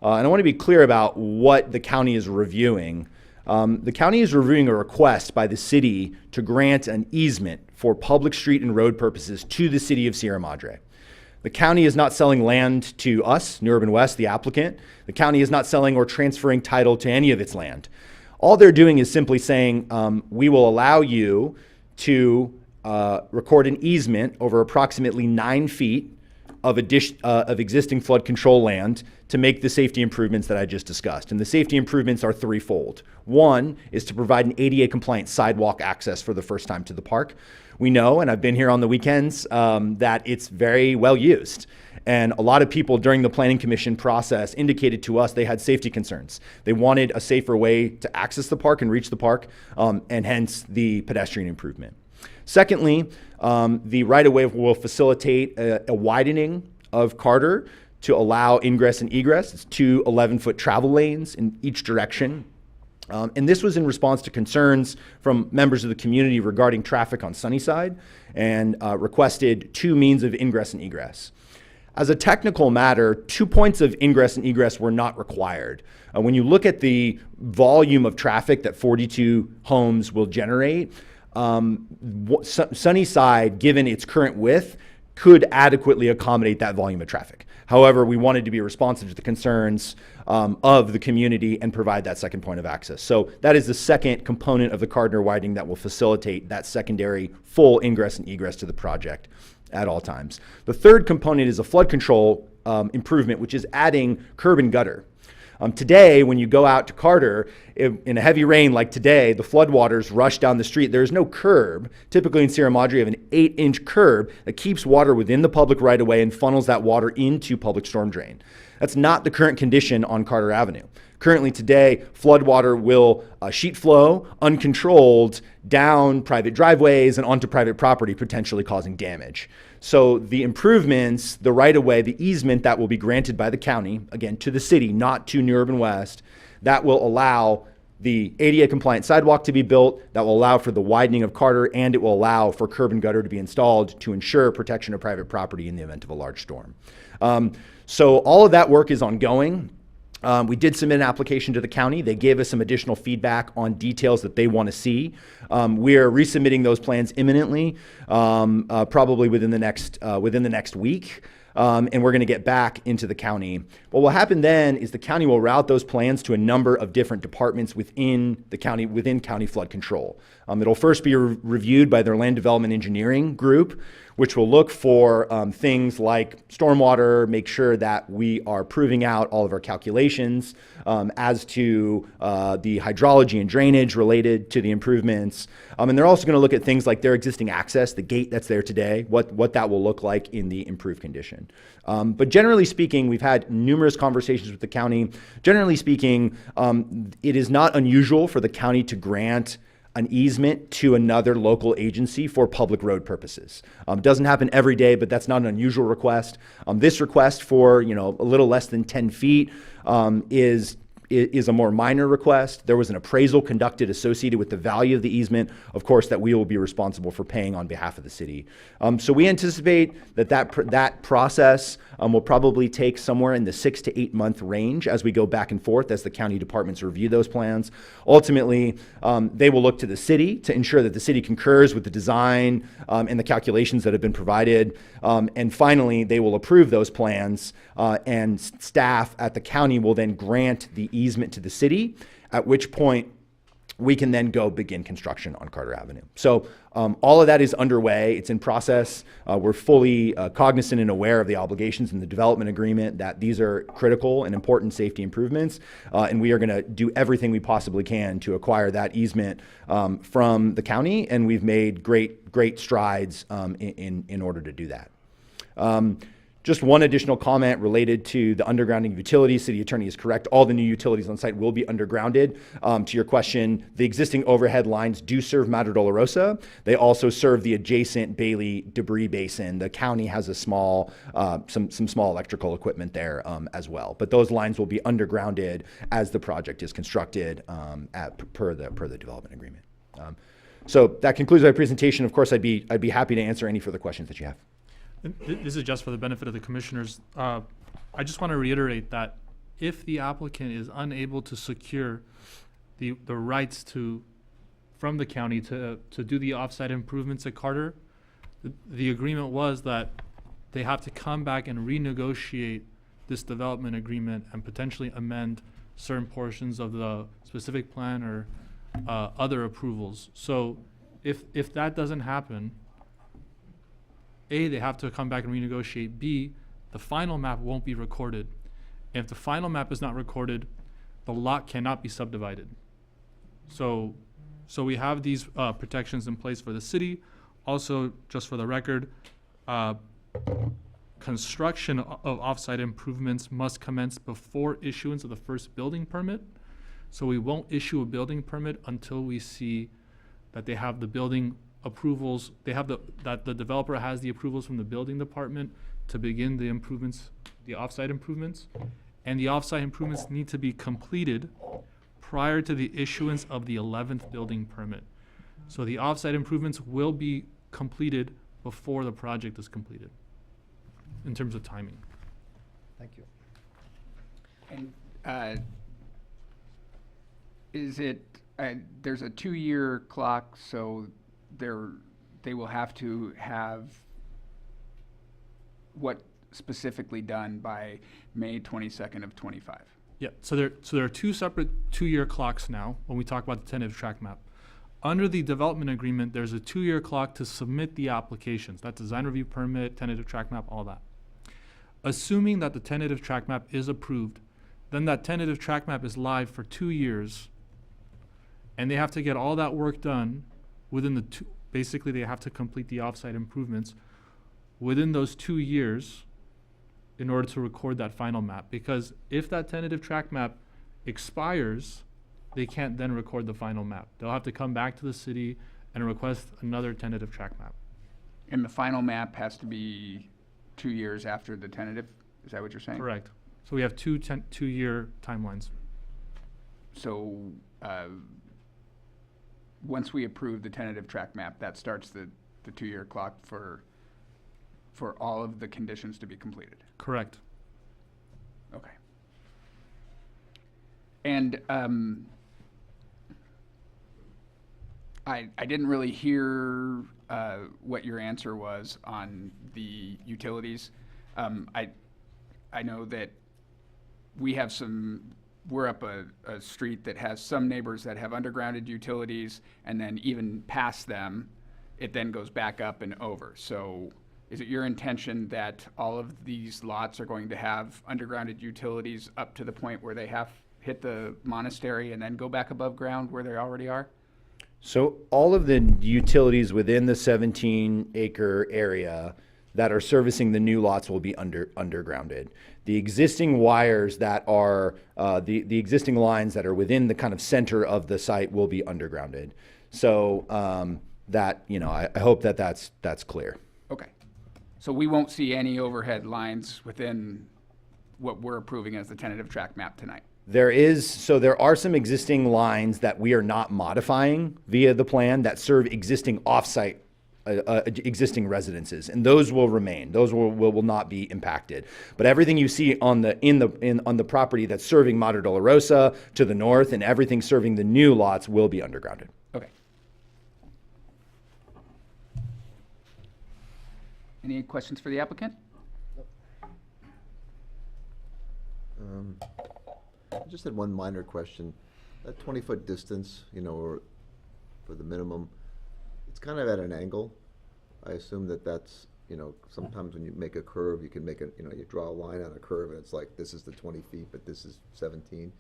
and I want to be clear about what the county is reviewing. The county is reviewing a request by the city to grant an easement for public street and road purposes to the city of Sierra Madre. The county is not selling land to us, New Urban West, the applicant. The county is not selling or transferring title to any of its land. All they're doing is simply saying, we will allow you to record an easement over approximately 9 feet of existing flood control land to make the safety improvements that I just discussed. And the safety improvements are threefold. One is to provide an ADA compliant sidewalk access for the first time to the park. We know, and I've been here on the weekends, that it's very well used. And a lot of people during the Planning Commission process indicated to us they had safety concerns. They wanted a safer way to access the park and reach the park, and hence the pedestrian improvement. Secondly, the right-of-way will facilitate a widening of Carter to allow ingress and egress. It's 2 11-foot travel lanes in each direction. And this was in response to concerns from members of the community regarding traffic on Sunnyside, and requested 2 means of ingress and egress. As a technical matter, 2 points of ingress and egress were not required. When you look at the volume of traffic that 42 homes will generate, Sunnyside, given its current width, could adequately accommodate that volume of traffic. However, we wanted to be responsive to the concerns of the community and provide that second point of access. So that is the second component of the Gardner widening that will facilitate that secondary full ingress and egress to the project at all times. The third component is a flood control improvement, which is adding curb and gutter. Today, when you go out to Carter, in a heavy rain like today, the floodwaters rush down the street. There's no curb. Typically in Sierra Madre, you have an 8-inch curb that keeps water within the public right-of-way and funnels that water into public storm drain. That's not the current condition on Carter Avenue. Currently today, floodwater will sheet flow uncontrolled down private driveways and onto private property, potentially causing damage. So the improvements, the right-of-way, the easement that will be granted by the county, again, to the city, not to New Urban West, that will allow the ADA-compliant sidewalk to be built, that will allow for the widening of Carter, and it will allow for curb and gutter to be installed to ensure protection of private property in the event of a large storm. So all of that work is ongoing. We did submit an application to the county. They gave us some additional feedback on details that they want to see. We are resubmitting those plans imminently, probably within the next week. And we're going to get back into the county. What will happen then is the county will route those plans to a number of different departments within the county, within county flood control. It'll first be reviewed by their land development engineering group, which will look for things like stormwater, make sure that we are proving out all of our calculations as to the hydrology and drainage related to the improvements. And they're also going to look at things like their existing access, the gate that's there today, what that will look like in the improved condition. But generally speaking, we've had numerous conversations with the county. Generally speaking, it is not unusual for the county to grant an easement to another local agency for public road purposes. Doesn't happen every day, but that's not an unusual request. This request for a little less than 10 feet is a more minor request. There was an appraisal conducted associated with the value of the easement, of course, that we will be responsible for paying on behalf of the city. So we anticipate that process will probably take somewhere in the 6 to 8 month range as we go back and forth as the county departments review those plans. Ultimately, they will look to the city to ensure that the city concurs with the design and the calculations that have been provided. And finally, they will approve those plans and staff at the county will then grant the easement to the city, at which point we can then go begin construction on Carter Avenue. So all of that is underway. It's in process. We're fully cognizant and aware of the obligations in the development agreement that these are critical and important safety improvements. And we are going to do everything we possibly can to acquire that easement from the county. And we've made great strides in order to do that. Just one additional comment related to the undergrounding of utilities. City attorney is correct. All the new utilities on site will be undergrounded. To your question, the existing overhead lines do serve Madre Dolorosa. They also serve the adjacent Bailey debris basin. The county has a small, some small electrical equipment there as well. But those lines will be undergrounded as the project is constructed per the development agreement. So that concludes my presentation. Of course, I'd be happy to answer any further questions that you have. This is just for the benefit of the commissioners. I just want to reiterate that if the applicant is unable to secure the rights from the county to do the offsite improvements at Carter, the agreement was that they have to come back and renegotiate this development agreement and potentially amend certain portions of the specific plan or other approvals. So if that doesn't happen, A, they have to come back and renegotiate. B, the final map won't be recorded. And if the final map is not recorded, the lot cannot be subdivided. So we have these protections in place for the city. Also, just for the record, construction of offsite improvements must commence before issuance of the first building permit. So we won't issue a building permit until we see that they have the building approvals, that the developer has the approvals from the building department to begin the improvements, the offsite improvements. And the offsite improvements need to be completed prior to the issuance of the 11th building permit. So the offsite improvements will be completed before the project is completed in terms of timing. Thank you. And is it, there's a 2-year clock, so they will have to have what specifically done by May 22nd of 25? Yeah, so there are two separate 2-year clocks now when we talk about the tentative track map. Under the development agreement, there's a 2-year clock to submit the applications. That design review permit, tentative track map, all that. Assuming that the tentative track map is approved, then that tentative track map is live for 2 years, and they have to get all that work done within the basically they have to complete the offsite improvements within those 2 years in order to record that final map. Because if that tentative track map expires, they can't then record the final map. They'll have to come back to the city and request another tentative track map. And the final map has to be 2 years after the tentative? Is that what you're saying? Correct. So we have 2-year timelines. So, once we approve the tentative track map, that starts the 2-year clock for all of the conditions to be completed? Correct. Okay. And I didn't really hear what your answer was on the utilities. I know that we're up a street that has some neighbors that have undergrounded utilities, and then even past them, it then goes back up and over. So is it your intention that all of these lots are going to have undergrounded utilities up to the point where they have hit the monastery and then go back above ground where they already are? So all of the utilities within the 17-acre area that are servicing the new lots will be undergrounded. The existing wires that are, the existing lines that are within the kind of center of the site will be undergrounded. So that, I hope that that's clear. Okay. So we won't see any overhead lines within what we're approving as the tentative track map tonight? There are some existing lines that we are not modifying via the plan that serve existing offsite existing residences, and those will remain. Those will not be impacted. But everything you see on the property that's serving Madre Dolorosa to the north, and everything serving the new lots will be undergrounded. Okay. Any questions for the applicant? I just had one minor question. That 20-foot distance, or for the minimum, it's kind of at an angle. I assume that's, sometimes when you make a curve, you can make you draw a line on a curve and it's like, this is the 20 feet, but this is 17.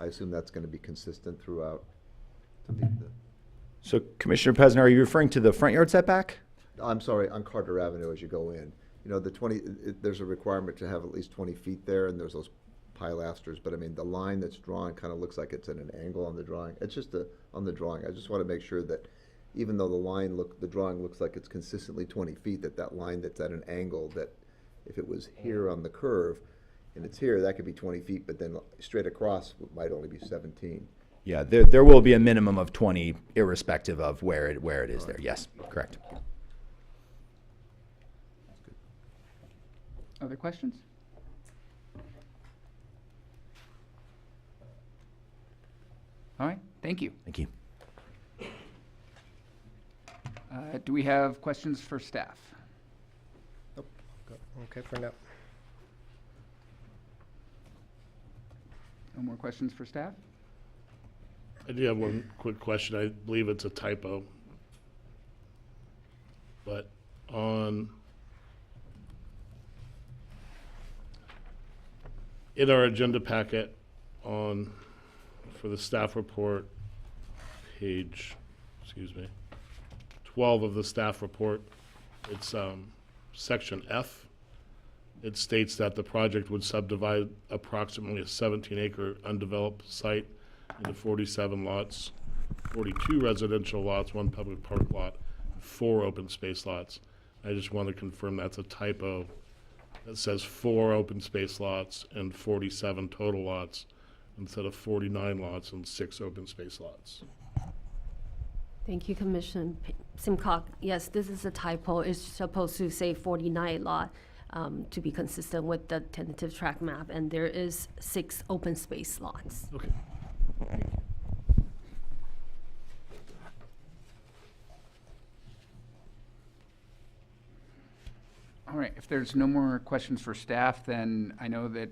I assume that's going to be consistent throughout to meet the. So Commissioner Pesner, are you referring to the front yard setback? I'm sorry, on Carter Avenue as you go in. There's a requirement to have at least 20 feet there, and there's those pilasters, but I mean, the line that's drawn kind of looks like it's at an angle on the drawing. It's just on the drawing. I just want to make sure that even though the drawing looks like it's consistently 20 feet, that line that's at an angle, that if it was here on the curve and it's here, that could be 20 feet, but then straight across might only be 17. Yeah, there will be a minimum of 20 irrespective of where it is there. Yes, correct. Other questions? All right, thank you. Thank you. Do we have questions for staff? Nope. Okay for now. No more questions for staff? I do have one quick question. I believe it's a typo. But in our agenda packet for the staff report, page, 12 of the staff report, it's section F. It states that the project would subdivide approximately a 17-acre undeveloped site into 47 lots, 42 residential lots, 1 public park lot, 4 open space lots. I just want to confirm that's a typo. It says 4 open space lots and 47 total lots instead of 49 lots and 6 open space lots. Thank you, Commissioner Simcock. Yes, this is a typo. It's supposed to say 49 lot to be consistent with the tentative track map, and there is 6 open space lots. Okay. All right, if there's no more questions for staff, then I know that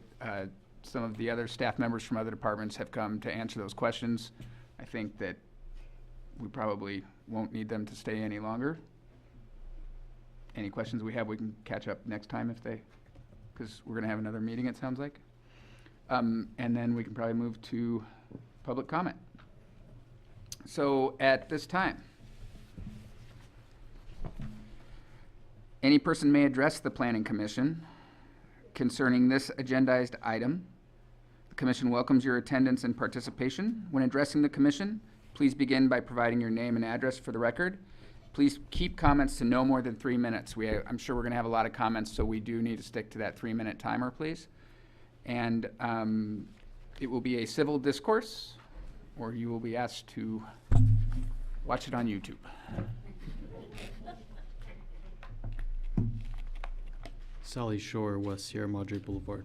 some of the other staff members from other departments have come to answer those questions. I think that we probably won't need them to stay any longer. Any questions we have, we can catch up next time because we're going to have another meeting, it sounds like. And then we can probably move to public comment. So at this time, any person may address the Planning Commission concerning this agendized item. The commission welcomes your attendance and participation. When addressing the commission, please begin by providing your name and address for the record. Please keep comments to no more than 3 minutes. I'm sure we're going to have a lot of comments, so we do need to stick to that 3-minute timer, please. And it will be a civil discourse, or you will be asked to watch it on YouTube. Sally Shore, West Sierra Madre Boulevard.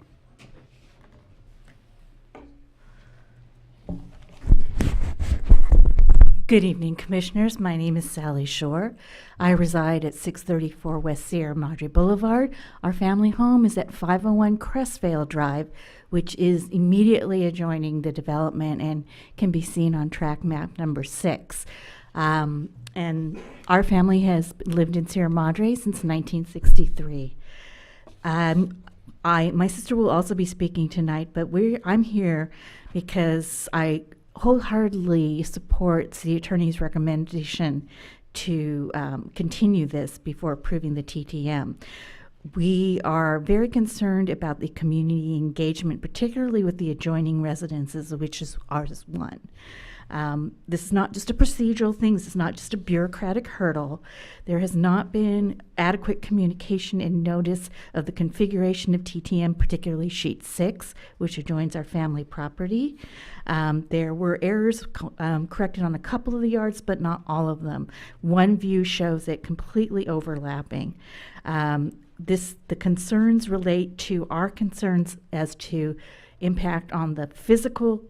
Good evening, Commissioners. My name is Sally Shore. I reside at 634 West Sierra Madre Boulevard. Our family home is at 501 Crestvale Drive, which is immediately adjoining the development and can be seen on track map number 6. And our family has lived in Sierra Madre since 1963. My sister will also be speaking tonight, but I'm here because I wholeheartedly support City Attorney's recommendation to continue this before approving the TTM. We are very concerned about the community engagement, particularly with the adjoining residences, of which is ours is one. This is not just a procedural thing. This is not just a bureaucratic hurdle. There has not been adequate communication and notice of the configuration of TTM, particularly sheet 6, which adjoins our family property. There were errors corrected on a couple of the yards, but not all of them. One view shows it completely overlapping. The concerns relate to our concerns as to impact on the physical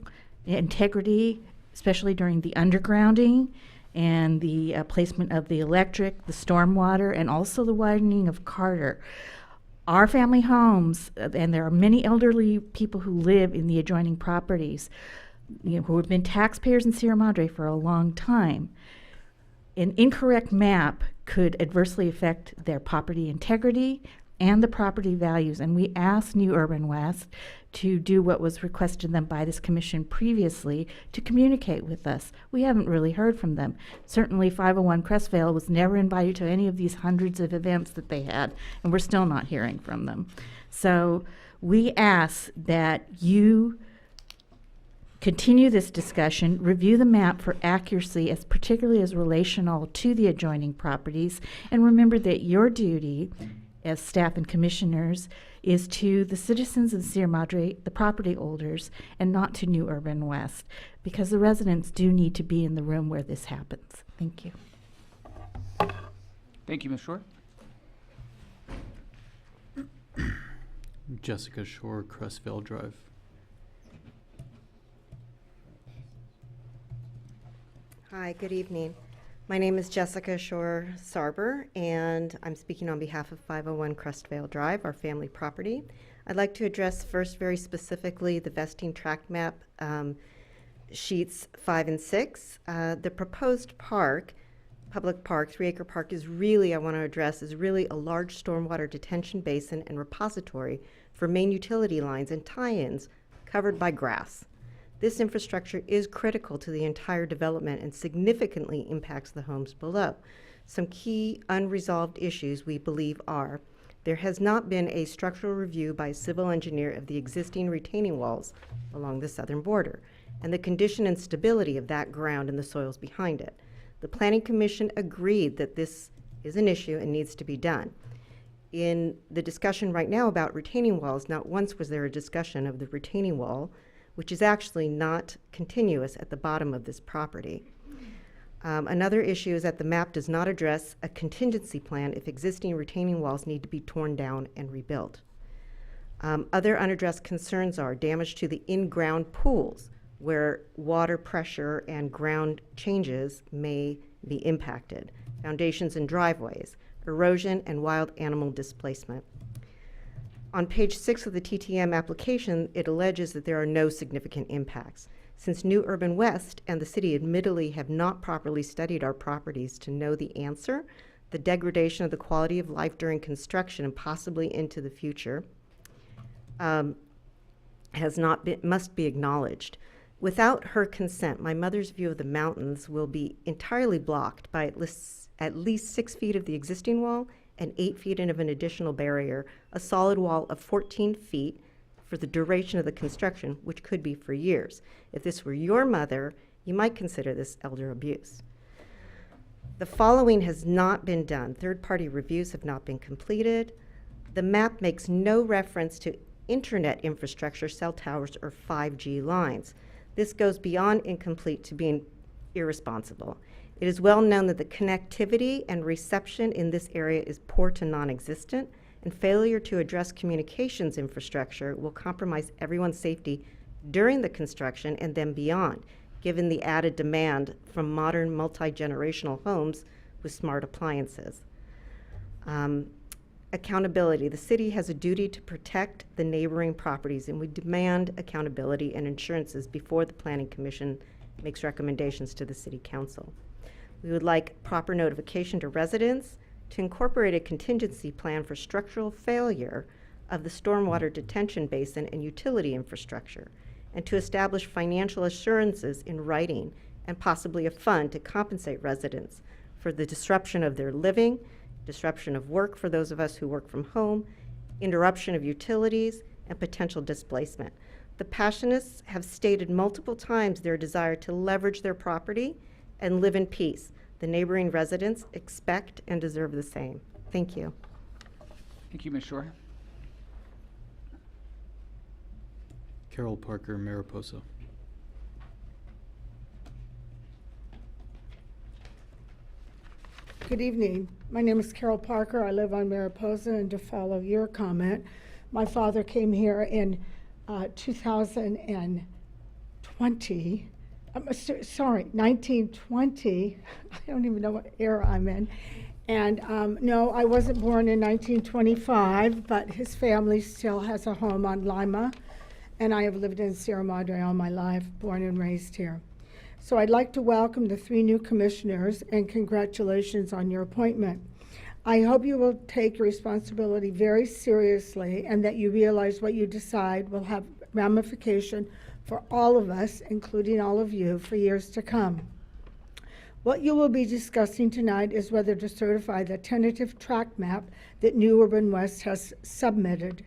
integrity, especially during the undergrounding and the placement of the electric, the stormwater, and also the widening of Carter. Our family homes, and there are many elderly people who live in the adjoining properties, who have been taxpayers in Sierra Madre for a long time. An incorrect map could adversely affect their property integrity and the property values, and we asked New Urban West to do what was requested of them by this commission previously, to communicate with us. We haven't really heard from them. Certainly 501 Crestvale was never invited to any of these hundreds of events that they had, and we're still not hearing from them. So we ask that you continue this discussion, review the map for accuracy, particularly as relational to the adjoining properties, and remember that your duty as staff and commissioners is to the citizens of Sierra Madre, the property holders, and not to New Urban West, because the residents do need to be in the room where this happens. Thank you. Thank you, Ms. Shore. Jessica Shore, Crestvale Drive. Hi, good evening. My name is Jessica Shore Sarber, and I'm speaking on behalf of 501 Crestvale Drive, our family property. I'd like to address first very specifically the vesting tract map, sheets 5 and 6. The proposed park, public park, 3-acre park, is really, I want to address, is really a large stormwater detention basin and repository for main utility lines and tie-ins covered by grass. This infrastructure is critical to the entire development and significantly impacts the homes below. Some key unresolved issues we believe are: there has not been a structural review by a civil engineer of the existing retaining walls along the southern border, and the condition and stability of that ground and the soils behind it. The Planning Commission agreed that this is an issue and needs to be done. In the discussion right now about retaining walls, not once was there a discussion of the retaining wall, which is actually not continuous at the bottom of this property. Another issue is that the map does not address a contingency plan if existing retaining walls need to be torn down and rebuilt. Other unaddressed concerns are damage to the in-ground pools, where water pressure and ground changes may be impacted, foundations and driveways, erosion and wild animal displacement. On page 6 of the TTM application, it alleges that there are no significant impacts. Since New Urban West and the city admittedly have not properly studied our properties to know the answer, the degradation of the quality of life during construction and possibly into the future, must be acknowledged. Without her consent, my mother's view of the mountains will be entirely blocked by at least 6 feet of the existing wall and 8 feet of an additional barrier, a solid wall of 14 feet for the duration of the construction, which could be for years. If this were your mother, you might consider this elder abuse. The following has not been done. Third-party reviews have not been completed. The map makes no reference to internet infrastructure, cell towers, or 5G lines. This goes beyond incomplete to being irresponsible. It is well known that the connectivity and reception in this area is poor to non-existent, and failure to address communications infrastructure will compromise everyone's safety during the construction and then beyond, given the added demand from modern multi-generational homes with smart appliances. Accountability. The city has a duty to protect the neighboring properties, and we demand accountability and insurances before the Planning Commission makes recommendations to the City Council. We would like proper notification to residents, to incorporate a contingency plan for structural failure of the stormwater detention basin and utility infrastructure, and to establish financial assurances in writing and possibly a fund to compensate residents for the disruption of their living, disruption of work for those of us who work from home, interruption of utilities, and potential displacement. The Passionists have stated multiple times their desire to leverage their property and live in peace. The neighboring residents expect and deserve the same. Thank you. Thank you, Ms. Shore. Carol Parker, Mariposa. Good evening. My name is Carol Parker. I live on Mariposa, and to follow your comment, my father came here in 2020. 1920. I don't even know what era I'm in. And no, I wasn't born in 1925, but his family still has a home on Lima, and I have lived in Sierra Madre all my life, born and raised here. So I'd like to welcome the 3 new commissioners and congratulations on your appointment. I hope you will take your responsibility very seriously and that you realize what you decide will have ramification for all of us, including all of you, for years to come. What you will be discussing tonight is whether to certify the tentative track map that New Urban West has submitted.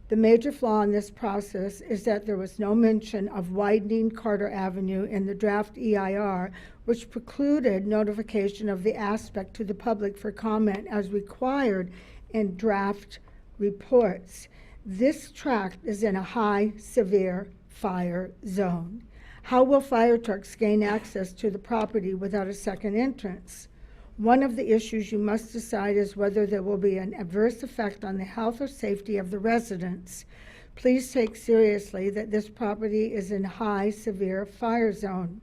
The major flaw in this process is that there was no mention of widening Carter Avenue in the draft EIR, which precluded notification of the aspect to the public for comment as required in draft reports. This tract is in a high, severe fire zone. How will fire trucks gain access to the property without a second entrance? One of the issues you must decide is whether there will be an adverse effect on the health or safety of the residents. Please take seriously that this property is in high, severe fire zone.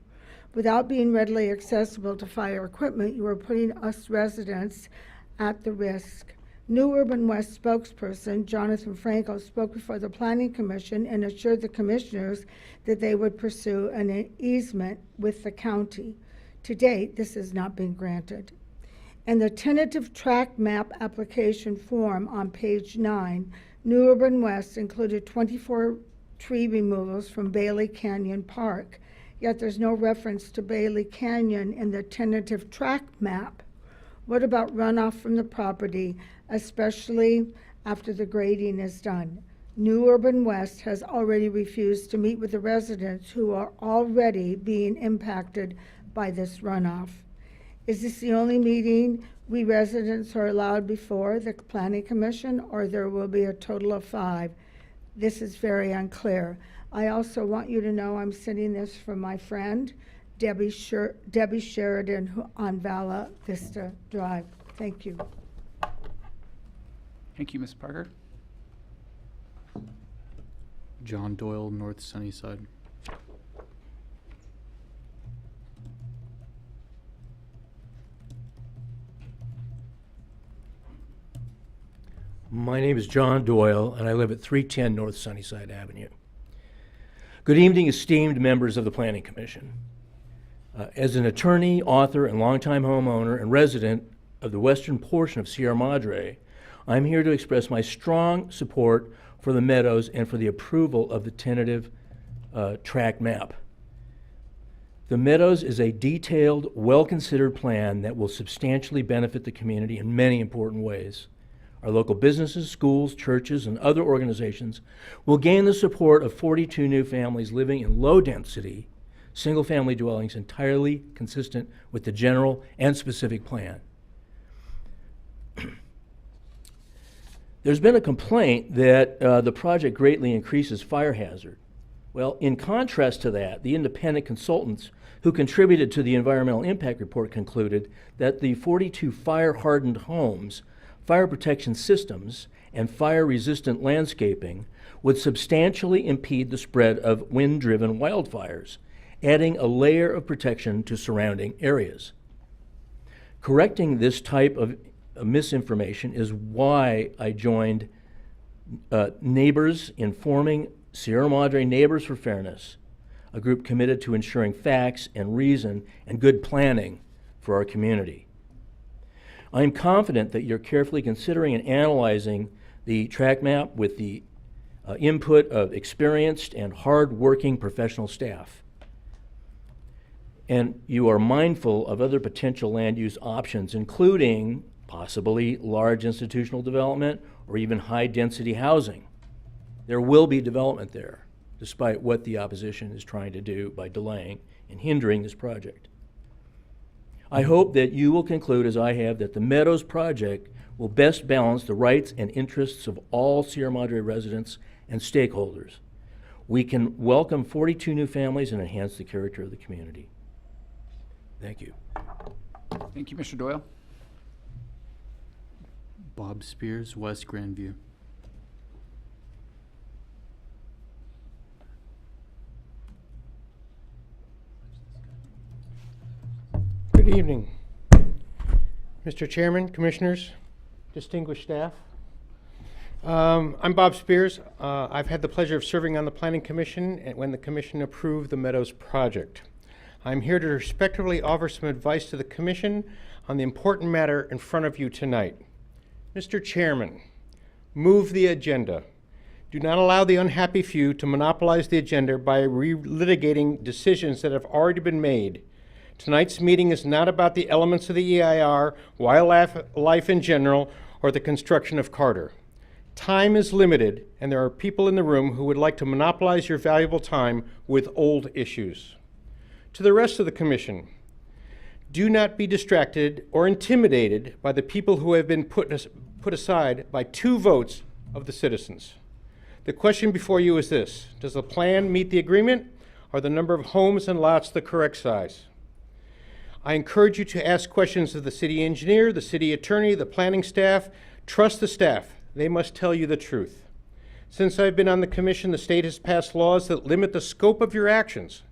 Without being readily accessible to fire equipment, you are putting us residents at the risk. New Urban West spokesperson Jonathan Frankel spoke before the Planning Commission and assured the commissioners that they would pursue an easement with the county. To date, this has not been granted. In the tentative track map application form on page 9, New Urban West included 24 tree removals from Bailey Canyon Park, yet there's no reference to Bailey Canyon in the tentative track map. What about runoff from the property, especially after the grading is done? New Urban West has already refused to meet with the residents who are already being impacted by this runoff. Is this the only meeting we residents are allowed before the Planning Commission, or there will be a total of 5? This is very unclear. I also want you to know I'm sending this from my friend, Debbie Sheridan on Vala Vista Drive. Thank you. Thank you, Ms. Parker. John Doyle, North Sunnyside. My name is John Doyle, and I live at 310 North Sunnyside Avenue. Good evening, esteemed members of the Planning Commission. As an attorney, author, and longtime homeowner and resident of the western portion of Sierra Madre, I'm here to express my strong support for the Meadows and for the approval of the tentative track map. The Meadows is a detailed, well-considered plan that will substantially benefit the community in many important ways. Our local businesses, schools, churches, and other organizations will gain the support of 42 new families living in low-density, single-family dwellings entirely consistent with the general and specific plan. There's been a complaint that the project greatly increases fire hazard. Well, in contrast to that, the independent consultants who contributed to the environmental impact report concluded that the 42 fire-hardened homes, fire protection systems, and fire-resistant landscaping would substantially impede the spread of wind-driven wildfires, adding a layer of protection to surrounding areas. Correcting this type of misinformation is why I joined Neighbors Informing Sierra Madre Neighbors for Fairness, a group committed to ensuring facts and reason and good planning for our community. I am confident that you're carefully considering and analyzing the track map with the input of experienced and hard-working professional staff. And you are mindful of other potential land use options, including possibly large institutional development or even high-density housing. There will be development there, despite what the opposition is trying to do by delaying and hindering this project. I hope that you will conclude, as I have, that the Meadows project will best balance the rights and interests of all Sierra Madre residents and stakeholders. We can welcome 42 new families and enhance the character of the community. Thank you. Thank you, Mr. Doyle. Bob Spears, West Grandview. Good evening, Mr. Chairman, Commissioners, distinguished staff. I'm Bob Spears. I've had the pleasure of serving on the Planning Commission when the Commission approved the Meadows project. I'm here to respectfully offer some advice to the Commission on the important matter in front of you tonight. Mr. Chairman, move the agenda. Do not allow the unhappy few to monopolize the agenda by relitigating decisions that have already been made. Tonight's meeting is not about the elements of the EIR, wildlife in general, or the construction of Carter. Time is limited, and there are people in the room who would like to monopolize your valuable time with old issues. To the rest of the Commission, do not be distracted or intimidated by the people who have been put aside by 2 votes of the citizens. The question before you is this: does the plan meet the agreement? Are the number of homes and lots the correct size? I encourage you to ask questions of the city engineer, the city attorney, the planning staff. Trust the staff. They must tell you the truth. Since I've been on the commission, the state has passed laws that limit the scope of your actions.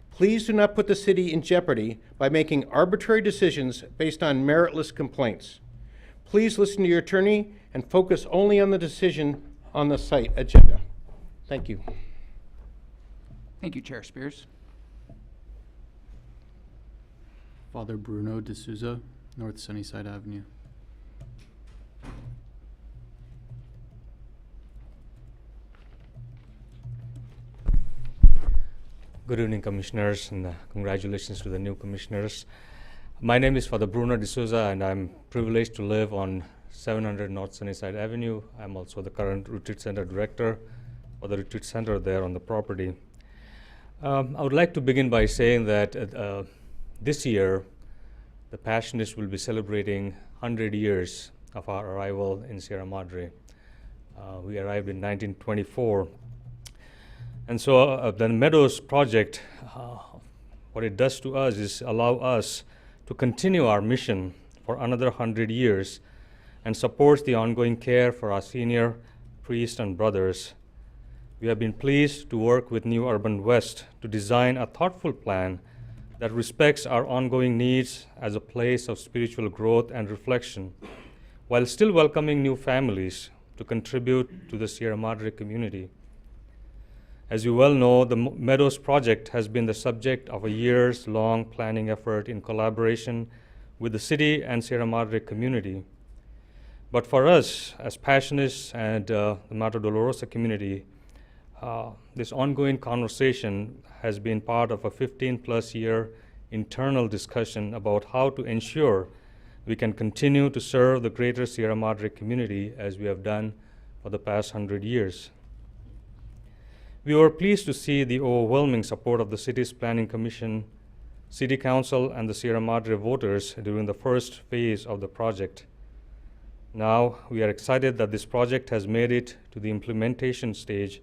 Please do not put the city in jeopardy by making arbitrary decisions based on meritless complaints. Please listen to your attorney and focus only on the decision on the site agenda. Thank you. Thank you, Chair Spears. Father Bruno D'Souza, North Sunnyside Avenue. Good evening, Commissioners, and congratulations to the new Commissioners. My name is Father Bruno D'Souza, and I'm privileged to live on 700 North Sunnyside Avenue. I'm also the current Retreat Center Director for the Retreat Center there on the property. I would like to begin by saying that this year, the Passionists will be celebrating 100 years of our arrival in Sierra Madre. We arrived in 1924. And so the Meadows project, what it does to us is allow us to continue our mission for another 100 years and supports the ongoing care for our senior priests and brothers. We have been pleased to work with New Urban West to design a thoughtful plan that respects our ongoing needs as a place of spiritual growth and reflection, while still welcoming new families to contribute to the Sierra Madre community. As you well know, the Meadows project has been the subject of a years-long planning effort in collaboration with the city and Sierra Madre community. But for us, as passionists and the Madre Dolorosa community, this ongoing conversation has been part of a 15-plus year internal discussion about how to ensure we can continue to serve the greater Sierra Madre community as we have done for the past 100 years. We were pleased to see the overwhelming support of the city's Planning Commission, City Council, and the Sierra Madre voters during the first phase of the project. Now, we are excited that this project has made it to the implementation stage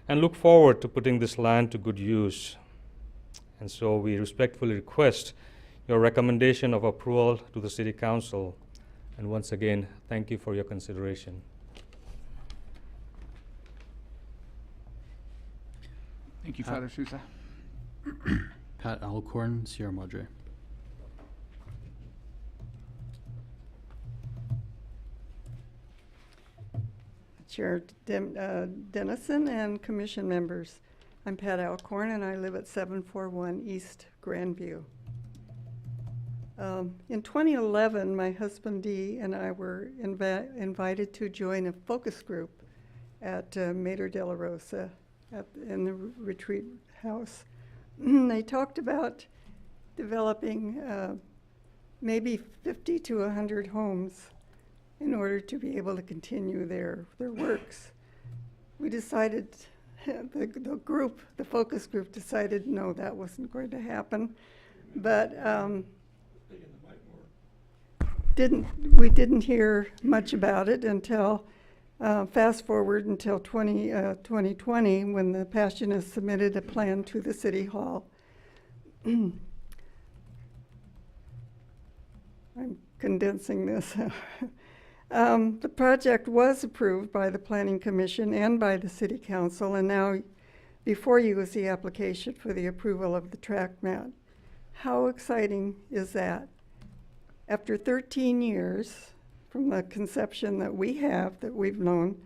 and look forward to putting this land to good use. And so we respectfully request your recommendation of approval to the City Council. And once again, thank you for your consideration. Thank you, Father Sousa. Pat Alcorn, Sierra Madre. Chair Dennison and commission members. I'm Pat Alcorn and I live at 741 East Grandview. In 2011, my husband Dee and I were invited to join a focus group at Madre de la Rosa in the retreat house. They talked about developing maybe 50 to 100 homes in order to be able to continue their works. We decided, the focus group decided no, that wasn't going to happen. But we didn't hear much about it until, fast forward until 2020 when the Passionists submitted a plan to the City Hall. I'm condensing this. The project was approved by the Planning Commission and by the City Council, and now before you is the application for the approval of the tract map. How exciting is that? After 13 years from the conception that we've known,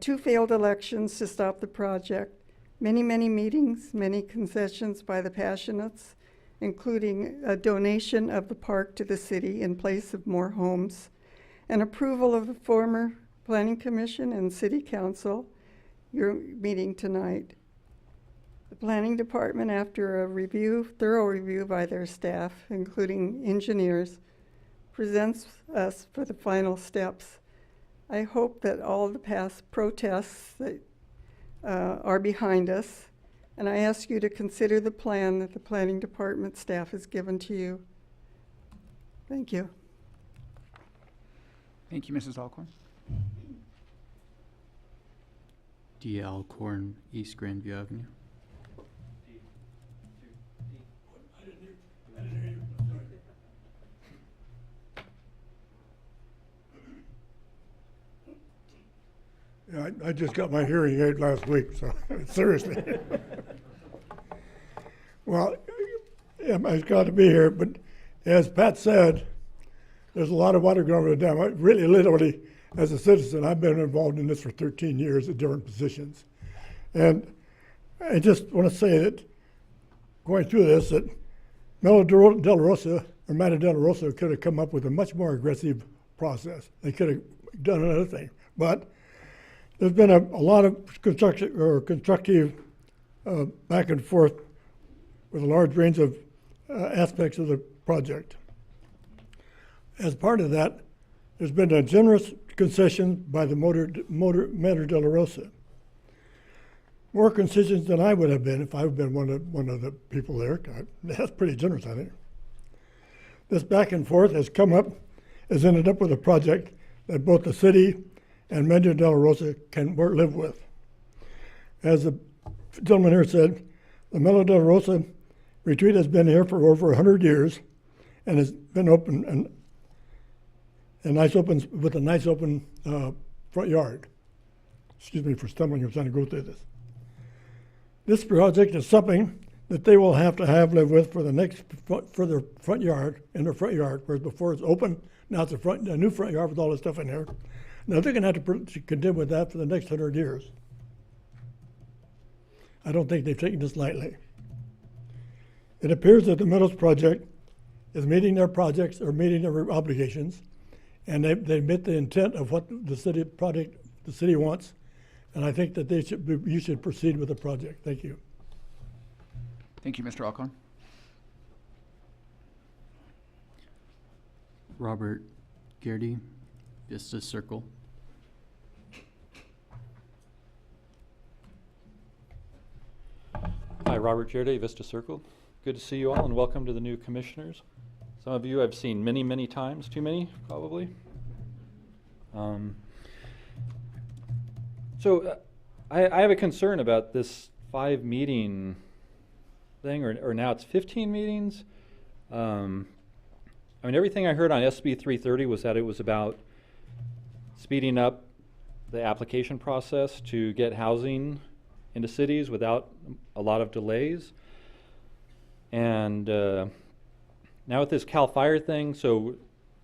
2 failed elections to stop the project, many meetings, many concessions by the Passionists, including a donation of the park to the city in place of more homes, and approval of the former Planning Commission and City Council, your meeting tonight. The Planning Department, after a thorough review by their staff, including engineers, presents us for the final steps. I hope that all the past protests that are behind us, and I ask you to consider the plan that the Planning Department staff has given to you. Thank you. Thank you, Mrs. Alcorn. D. Alcorn, East Grandview Avenue. Yeah, I just got my hearing aid last week, so seriously. Well, it's got to be here, but as Pat said, there's a lot of water going over the dam. I really, literally, as a citizen, I've been involved in this for 13 years at different positions. And I just want to say that going through this, that Madre de la Rosa could have come up with a much more aggressive process. They could have done another thing. But there's been a lot of constructive back and forth with a large range of aspects of the project. As part of that, there's been a generous concession by the Madre de la Rosa. More concessions than I would have been if I had been one of the people there. That's pretty generous, I think. This back and forth has ended up with a project that both the city and Madre de la Rosa can live with. As the gentleman here said, the Madre de la Rosa retreat has been here for over 100 years and has been open with a nice open front yard. Excuse me for stumbling, I'm trying to go through this. This project is something that they will have to live with for their front yard, in their front yard, whereas before it's open, now it's a new front yard with all this stuff in there. Now they're going to have to contend with that for the next 100 years. I don't think they've taken this lightly. It appears that the Meadows project is meeting their projects or meeting their obligations and they met the intent of what the city wants, and I think that you should proceed with the project. Thank you. Thank you, Mr. Alcon. Robert Garrity, Vista Circle. Hi, Robert Garrity, Vista Circle. Good to see you all and welcome to the new commissioners. Some of you I've seen many, many times, too many probably. I have a concern about this 5 meeting thing, or now it's 15 meetings. I mean, everything I heard on SB 330 was that it was about speeding up the application process to get housing into cities without a lot of delays. And now with this CAL FIRE thing, so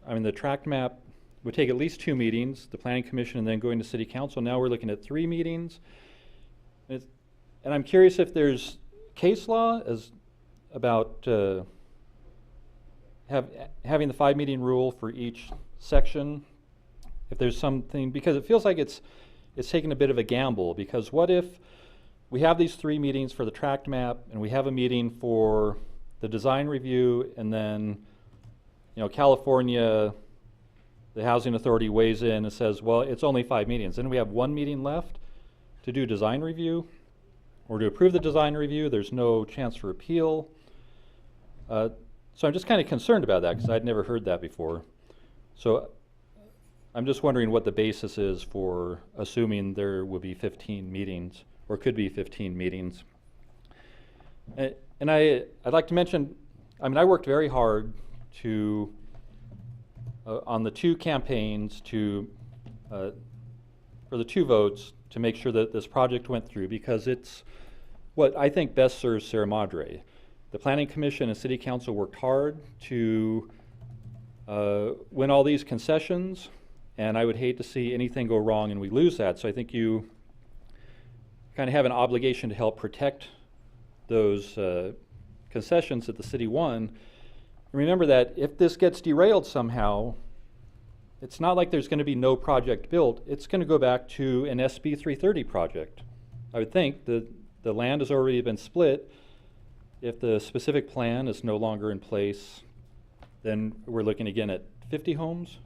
I mean the tract map would take at least 2 meetings, the Planning Commission and then going to City Council. Now we're looking at 3 meetings. And I'm curious if there's case law as about having the 5-meeting rule for each section. If there's something, because it feels like it's taking a bit of a gamble, because what if we have these 3 meetings for the tract map and we have a meeting for the design review, and then, you know, California, the Housing Authority weighs in and says, well, it's only 5 meetings. Then we have 1 meeting left to do design review or to approve the design review. There's no chance for appeal. So I'm just kind of concerned about that because I'd never heard that before. So I'm just wondering what the basis is for assuming there will be 15 meetings or could be 15 meetings. And I'd like to mention, I mean, I worked very hard to, on the 2 campaigns to, for the 2 votes to make sure that this project went through, because it's what I think best serves Sierra Madre. The Planning Commission and City Council worked hard to win all these concessions, and I would hate to see anything go wrong and we lose that. So I think you kind of have an obligation to help protect those concessions that the city won. And remember that if this gets derailed somehow, it's not like there's going to be no project built. It's going to go back to an SB 330 project. I would think the land has already been split. If the specific plan is no longer in place, then we're looking again at 50 homes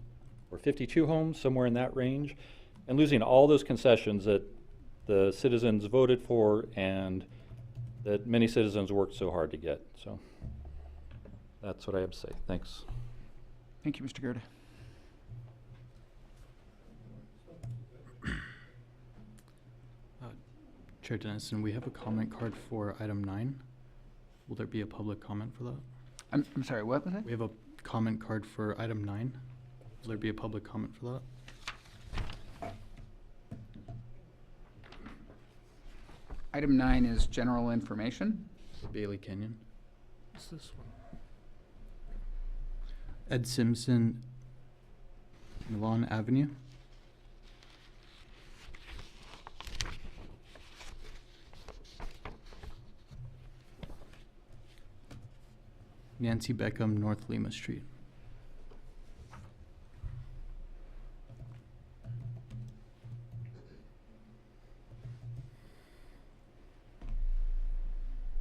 or 52 homes, somewhere in that range, and losing all those concessions that the citizens voted for and that many citizens worked so hard to get. So that's what I have to say. Thanks. Thank you, Mr. Gerda. Chair Dennison, we have a comment card for item 9. Will there be a public comment for that? I'm sorry, what was that? We have a comment card for item 9. Will there be a public comment for that? Item 9 is general information. Bailey Canyon. What's this one? Ed Simpson, Milan Avenue. Nancy Beckham, North Lima Street.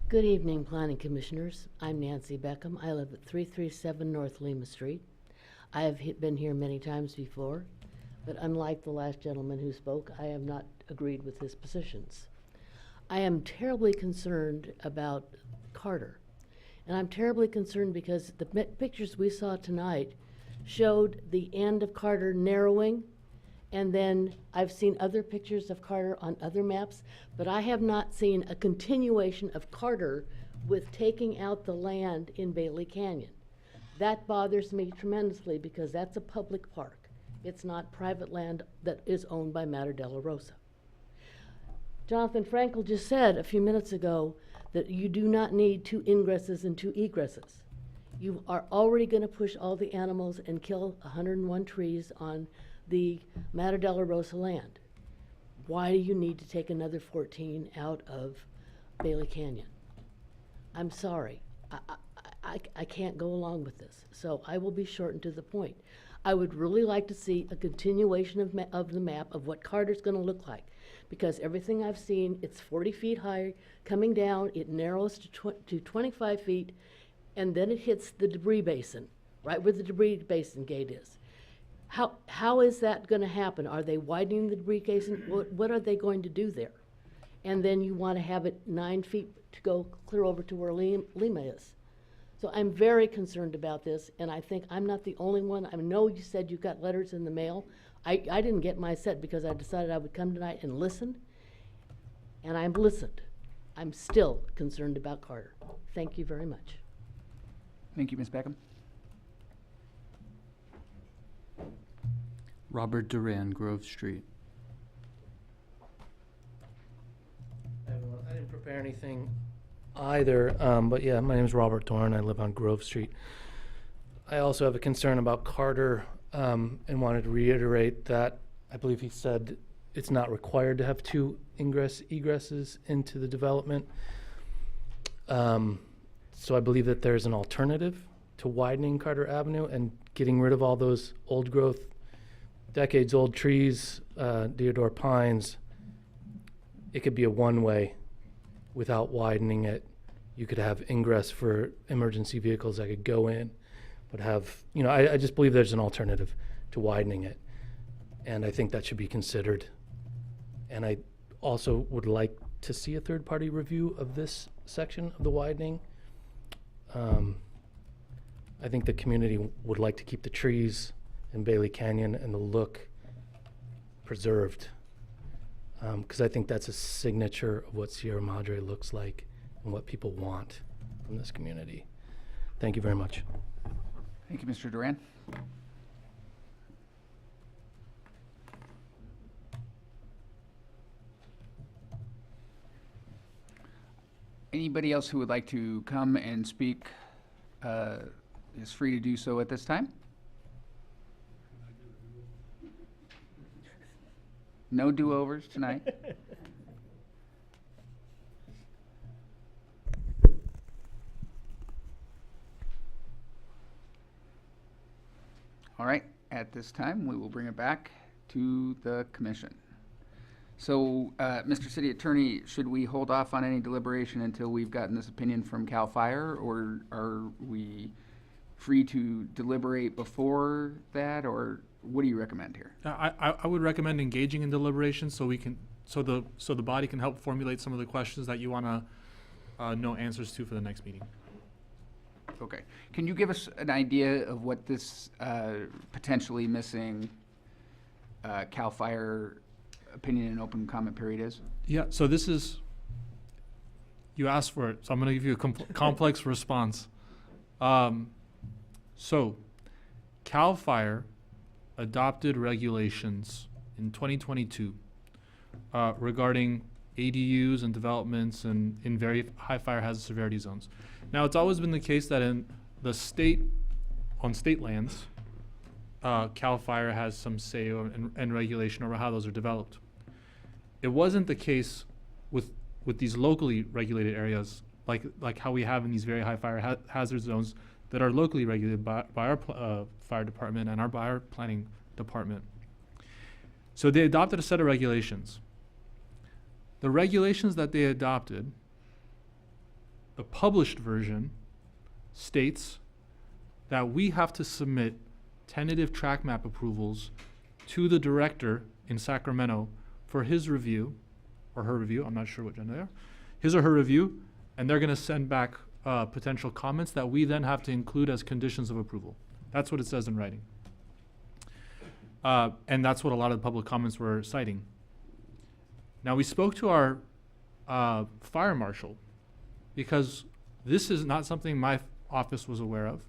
Good evening, Planning Commissioners. I'm Nancy Beckham. I live at 337 North Lima Street. I have been here many times before, but unlike the last gentleman who spoke, I have not agreed with his positions. I am terribly concerned about Carter. And I'm terribly concerned because the pictures we saw tonight showed the end of Carter narrowing, and then I've seen other pictures of Carter on other maps, but I have not seen a continuation of Carter with taking out the land in Bailey Canyon. That bothers me tremendously because that's a public park. It's not private land that is owned by Madre de la Rosa. Jonathan Frankel just said a few minutes ago that you do not need 2 ingresses and 2 egresses. You are already going to push all the animals and kill 101 trees on the Madre de la Rosa land. Why do you need to take another 14 out of Bailey Canyon? I'm sorry. I can't go along with this, so I will be short and to the point. I would really like to see a continuation of the map of what Carter's gonna look like. Because everything I've seen, it's 40 feet high, coming down, it narrows to 25 feet, and then it hits the debris basin, right where the debris basin gate is. How is that gonna happen? Are they widening the debris basin? What are they going to do there? And then you wanna have it 9 feet to go clear over to where Lima is. So I'm very concerned about this, and I think I'm not the only one. I know you said you got letters in the mail. I didn't get my set because I decided I would come tonight and listen, and I've listened. I'm still concerned about Carter. Thank you very much. Thank you, Ms. Beckham. Robert Duran, Grove Street. I didn't prepare anything either, but yeah, my name is Robert Dorn. I live on Grove Street. I also have a concern about Carter and wanted to reiterate that I believe he said it's not required to have 2 egresses into the development. So I believe that there's an alternative to widening Carter Avenue and getting rid of all those old growth, decades old trees, deodar pines. It could be a one-way without widening it. You could have ingress for emergency vehicles that could go in, but have, I just believe there's an alternative to widening it. And I think that should be considered. And I also would like to see a third-party review of this section of the widening. I think the community would like to keep the trees in Bailey Canyon and the look preserved. Because I think that's a signature of what Sierra Madre looks like and what people want from this community. Thank you very much. Thank you, Mr. Duran. Anybody else who would like to come and speak is free to do so at this time. No do-overs tonight. All right, at this time, we will bring it back to the commission. So, Mr. City Attorney, should we hold off on any deliberation until we've gotten this opinion from CAL FIRE, or are we free to deliberate before that, or what do you recommend here? I would recommend engaging in deliberation so we can, so the body can help formulate some of the questions that you want to know answers to for the next meeting. Okay. Can you give us an idea of what this potentially missing CAL FIRE opinion and open comment period is? Yeah, so this is, you asked for it, so I'm going to give you a complex response. So, CAL FIRE adopted regulations in 2022 regarding ADUs and developments in very high fire hazard severity zones. Now, it's always been the case that in the state, on state lands, CAL FIRE has some say and regulation over how those are developed. It wasn't the case with these locally regulated areas, like how we have in these very high fire hazard zones that are locally regulated by our fire department and by our planning department. So they adopted a set of regulations. The regulations that they adopted, the published version, states that we have to submit tentative track map approvals to the director in Sacramento for his review, or her review, I'm not sure what gender they are, his or her review, and they're gonna send back potential comments that we then have to include as conditions of approval. That's what it says in writing. And that's what a lot of the public comments were citing. Now, we spoke to our fire marshal because this is not something my office was aware of.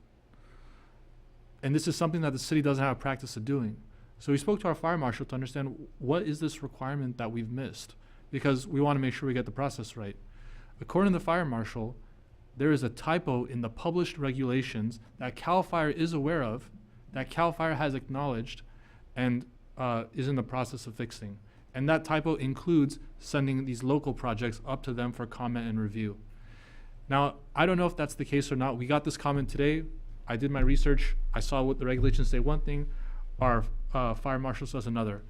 And this is something that the city doesn't have a practice of doing. So we spoke to our fire marshal to understand what is this requirement that we've missed, because we want to make sure we get the process right. According to the fire marshal, there is a typo in the published regulations that CAL FIRE is aware of, that CAL FIRE has acknowledged, and is in the process of fixing. And that typo includes sending these local projects up to them for comment and review. Now, I don't know if that's the case or not. We got this comment today. I did my research. I saw what the regulations say one thing. our fire marshal says another.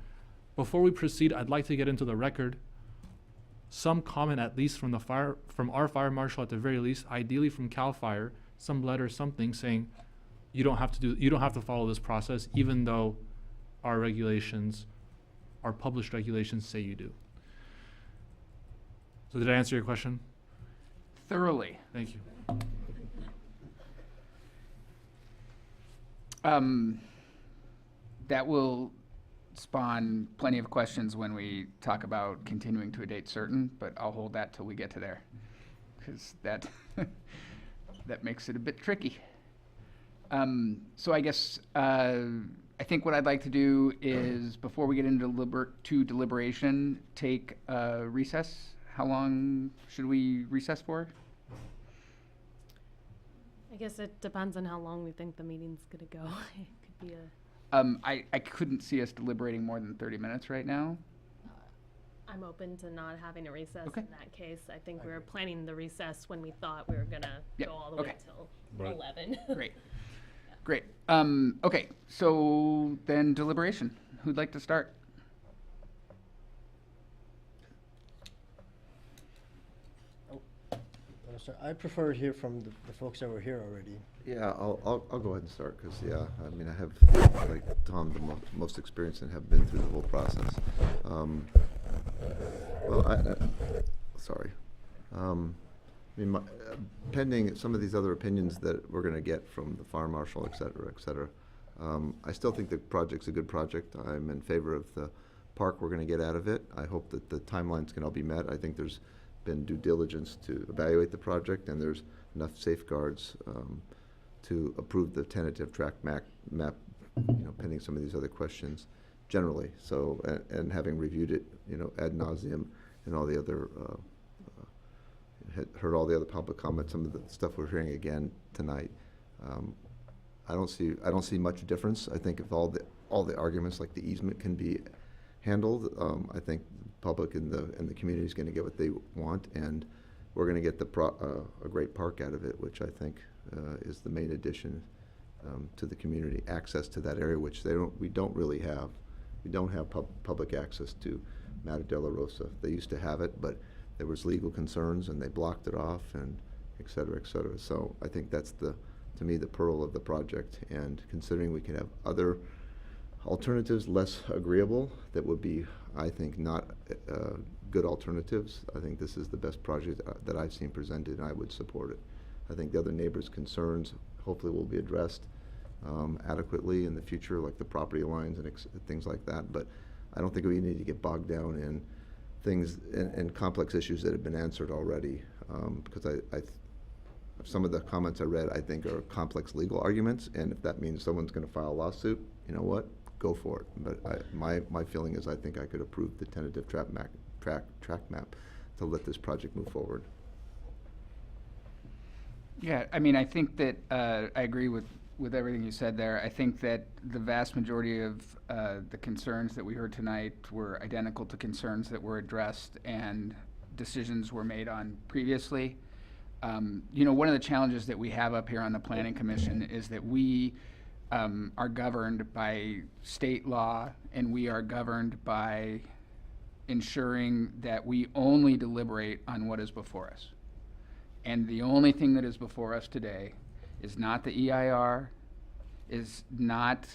Before we proceed, I'd like to get into the record some comment, at least from our fire marshal, at the very least, ideally from CAL FIRE, some letter, something saying you don't have to follow this process, even though our regulations, our published regulations say you do. So did I answer your question? Thoroughly. Thank you. That will spawn plenty of questions when we talk about continuing to a date certain, but I'll hold that till we get to there, because that that makes it a bit tricky. So I guess I think what I'd like to do is, before we get into deliberation, take a recess. How long should we recess for? I guess it depends on how long we think the meeting's gonna go. It could be a. I couldn't see us deliberating more than 30 minutes right now. I'm open to not having a recess Okay. in that case. I think we were planning the recess when we thought we were gonna Yep, go all the way okay. till Right. 11. Great. Great. Okay, so then deliberation. Who'd like to start? I prefer to hear from the folks that were here already. Yeah, I'll go ahead and start, because, yeah, I mean, I have, like Tom, the most experience and have been through the whole process. Well, sorry. I mean, pending some of these other opinions that we're gonna get from the fire marshal, et cetera, I still think the project's a good project. I'm in favor of the park we're gonna get out of it. I hope that the timelines can all be met. I think there's been due diligence to evaluate the project, and there's enough safeguards to approve the tentative track map, pending some of these other questions generally. So, and having reviewed it, ad nauseum, and all the other, heard all the other public comments, some of the stuff we're hearing again tonight. I don't see much difference. I think if all the arguments like the easement can be handled, I think the public and the community is going to get what they want, and we're going to get a great park out of it, which I think is the main addition to the community. Access to that area, which we don't really have. We don't have public access to Madre de la Rosa. They used to have it, but there was legal concerns, and they blocked it off, and et cetera, et cetera. So I think that's to me, the pearl of the project. And considering we can have other alternatives less agreeable that would be, I think, not good alternatives, I think this is the best project that I've seen presented, and I would support it. I think the other neighbors' concerns hopefully will be addressed adequately in the future, like the property lines and things like that. But I don't think we need to get bogged down in things and complex issues that have been answered already, because some of the comments I read, I think, are complex legal arguments, and if that means someone's going to file a lawsuit, you know what? Go for it. But my feeling is I think I could approve the tentative track map to let this project move forward. Yeah, I mean, I think that I agree with everything you said there. I think that the vast majority of the concerns that we heard tonight were identical to concerns that were addressed and decisions were made on previously. One of the challenges that we have up here on the Planning Commission is that we are governed by state law, and we are governed by ensuring that we only deliberate on what is before us. And the only thing that is before us today is not the EIR, is not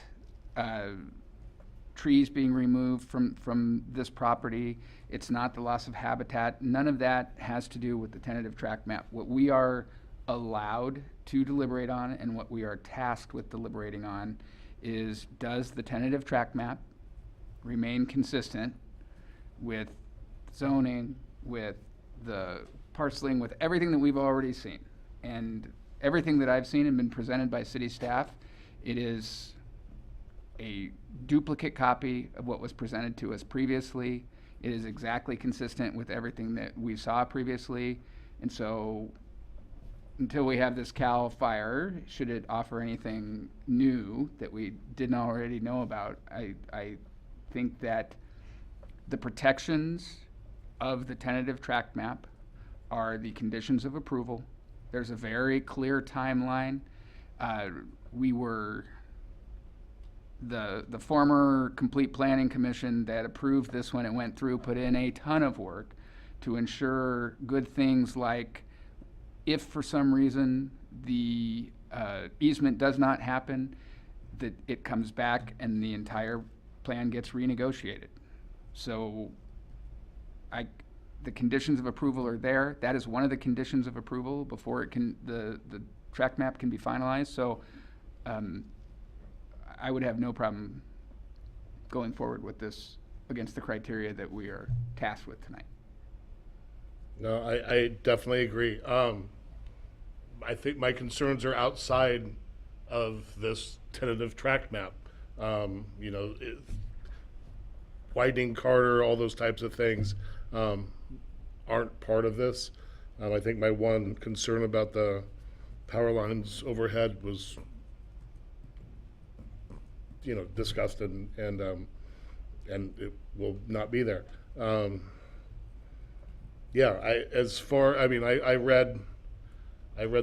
trees being removed from this property. It's not the loss of habitat. None of that has to do with the tentative track map. What we are allowed to deliberate on and what we are tasked with deliberating on is, does the tentative track map remain consistent with zoning, with the parceling, with everything that we've already seen? And everything that I've seen and been presented by city staff, it is a duplicate copy of what was presented to us previously. It is exactly consistent with everything that we saw previously. And so until we have this CAL FIRE, should it offer anything new that we didn't already know about, I think that the protections of the tentative track map are the conditions of approval. There's a very clear timeline. We were the former Complete Planning Commission that approved this when it went through put in a ton of work to ensure good things like if for some reason the easement does not happen, that it comes back and the entire plan gets renegotiated. So the conditions of approval are there. That is one of the conditions of approval before it can, the track map can be finalized. So I would have no problem going forward with this against the criteria that we are tasked with tonight. No, I definitely agree. I think my concerns are outside of this tentative track map. You know, widening Carter, all those types of things aren't part of this. I think my one concern about the power lines overhead was, you know, discussed and it will not be there. Yeah, I read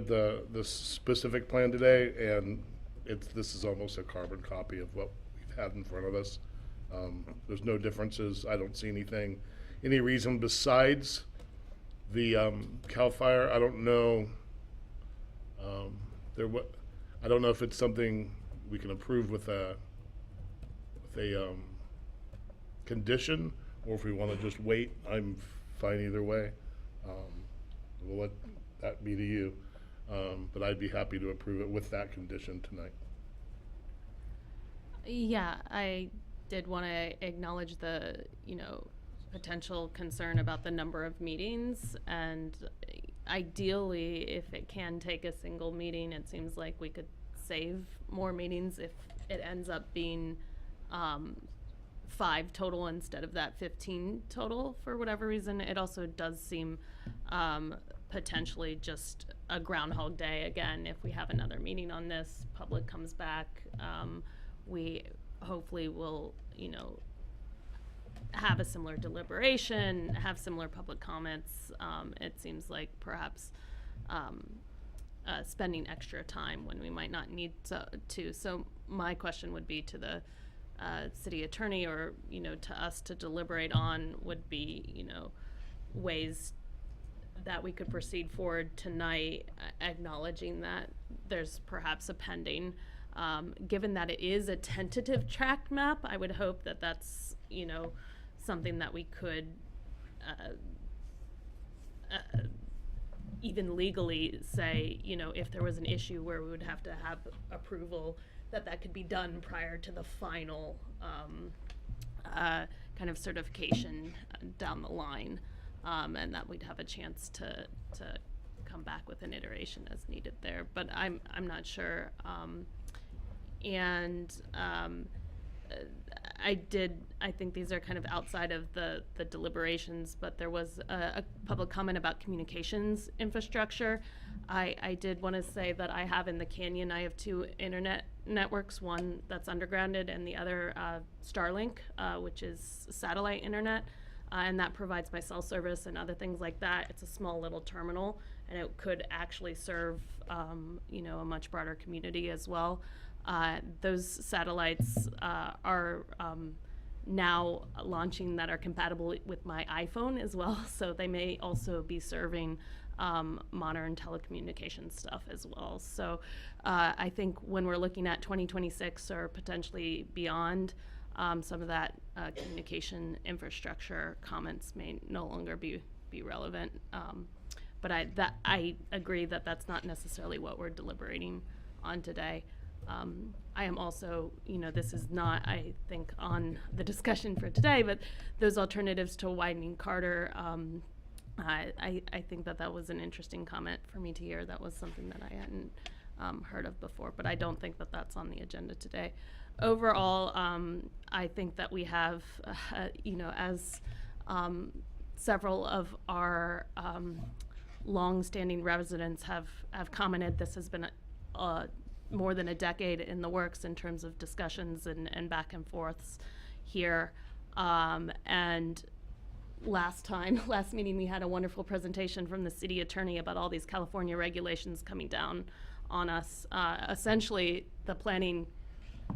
the specific plan today, and this is almost a carbon copy of what we've had in front of us. There's no differences. I don't see any reason besides the CAL FIRE. I don't know. I don't know if it's something we can approve with a condition, or if we want to just wait. I'm fine either way. We'll let that be to you. But I'd be happy to approve it with that condition tonight. Yeah, I did want to acknowledge the, potential concern about the number of meetings, and ideally, if it can take a single meeting, it seems like we could save more meetings if it ends up being 5 total instead of that 15 total for whatever reason. It also does seem potentially just a Groundhog Day again. If we have another meeting on this, public comes back, we hopefully will, have a similar deliberation, have similar public comments. It seems like perhaps spending extra time when we might not need to. So my question would be to the city attorney, or to us to deliberate on, would be ways that we could proceed forward tonight, acknowledging that there's perhaps a pending. Given that it is a tentative tract map, I would hope that that's something that we could even legally say, if there was an issue where we would have to have approval, that could be done prior to the final kind of certification down the line, and that we'd have a chance to come back with an iteration as needed there. But I'm not sure. I think these are kind of outside of the deliberations, but there was a public comment about communications infrastructure. I did want to say that I have in the Canyon, I have 2 internet networks, one that's undergrounded and the other Starlink, which is satellite internet, and that provides my cell service and other things like that. It's a small little terminal, and it could actually serve a much broader community as well. Those satellites are now launching that are compatible with my iPhone as well, so they may also be serving modern telecommunications stuff as well. So I think when we're looking at 2026 or potentially beyond, some of that communication infrastructure comments may no longer be relevant. But I agree that that's not necessarily what we're deliberating on today. I am also, this is not, I think, on the discussion for today, but those alternatives to widening Carter, I think that was an interesting comment for me to hear. That was something that I hadn't heard of before, but I don't think that that's on the agenda today. Overall, I think that we have, as several of our long-standing residents have commented, this has been more than a decade in the works in terms of discussions and back and forths here. And last meeting, we had a wonderful presentation from the city attorney about all these California regulations coming down on us. Essentially, the planning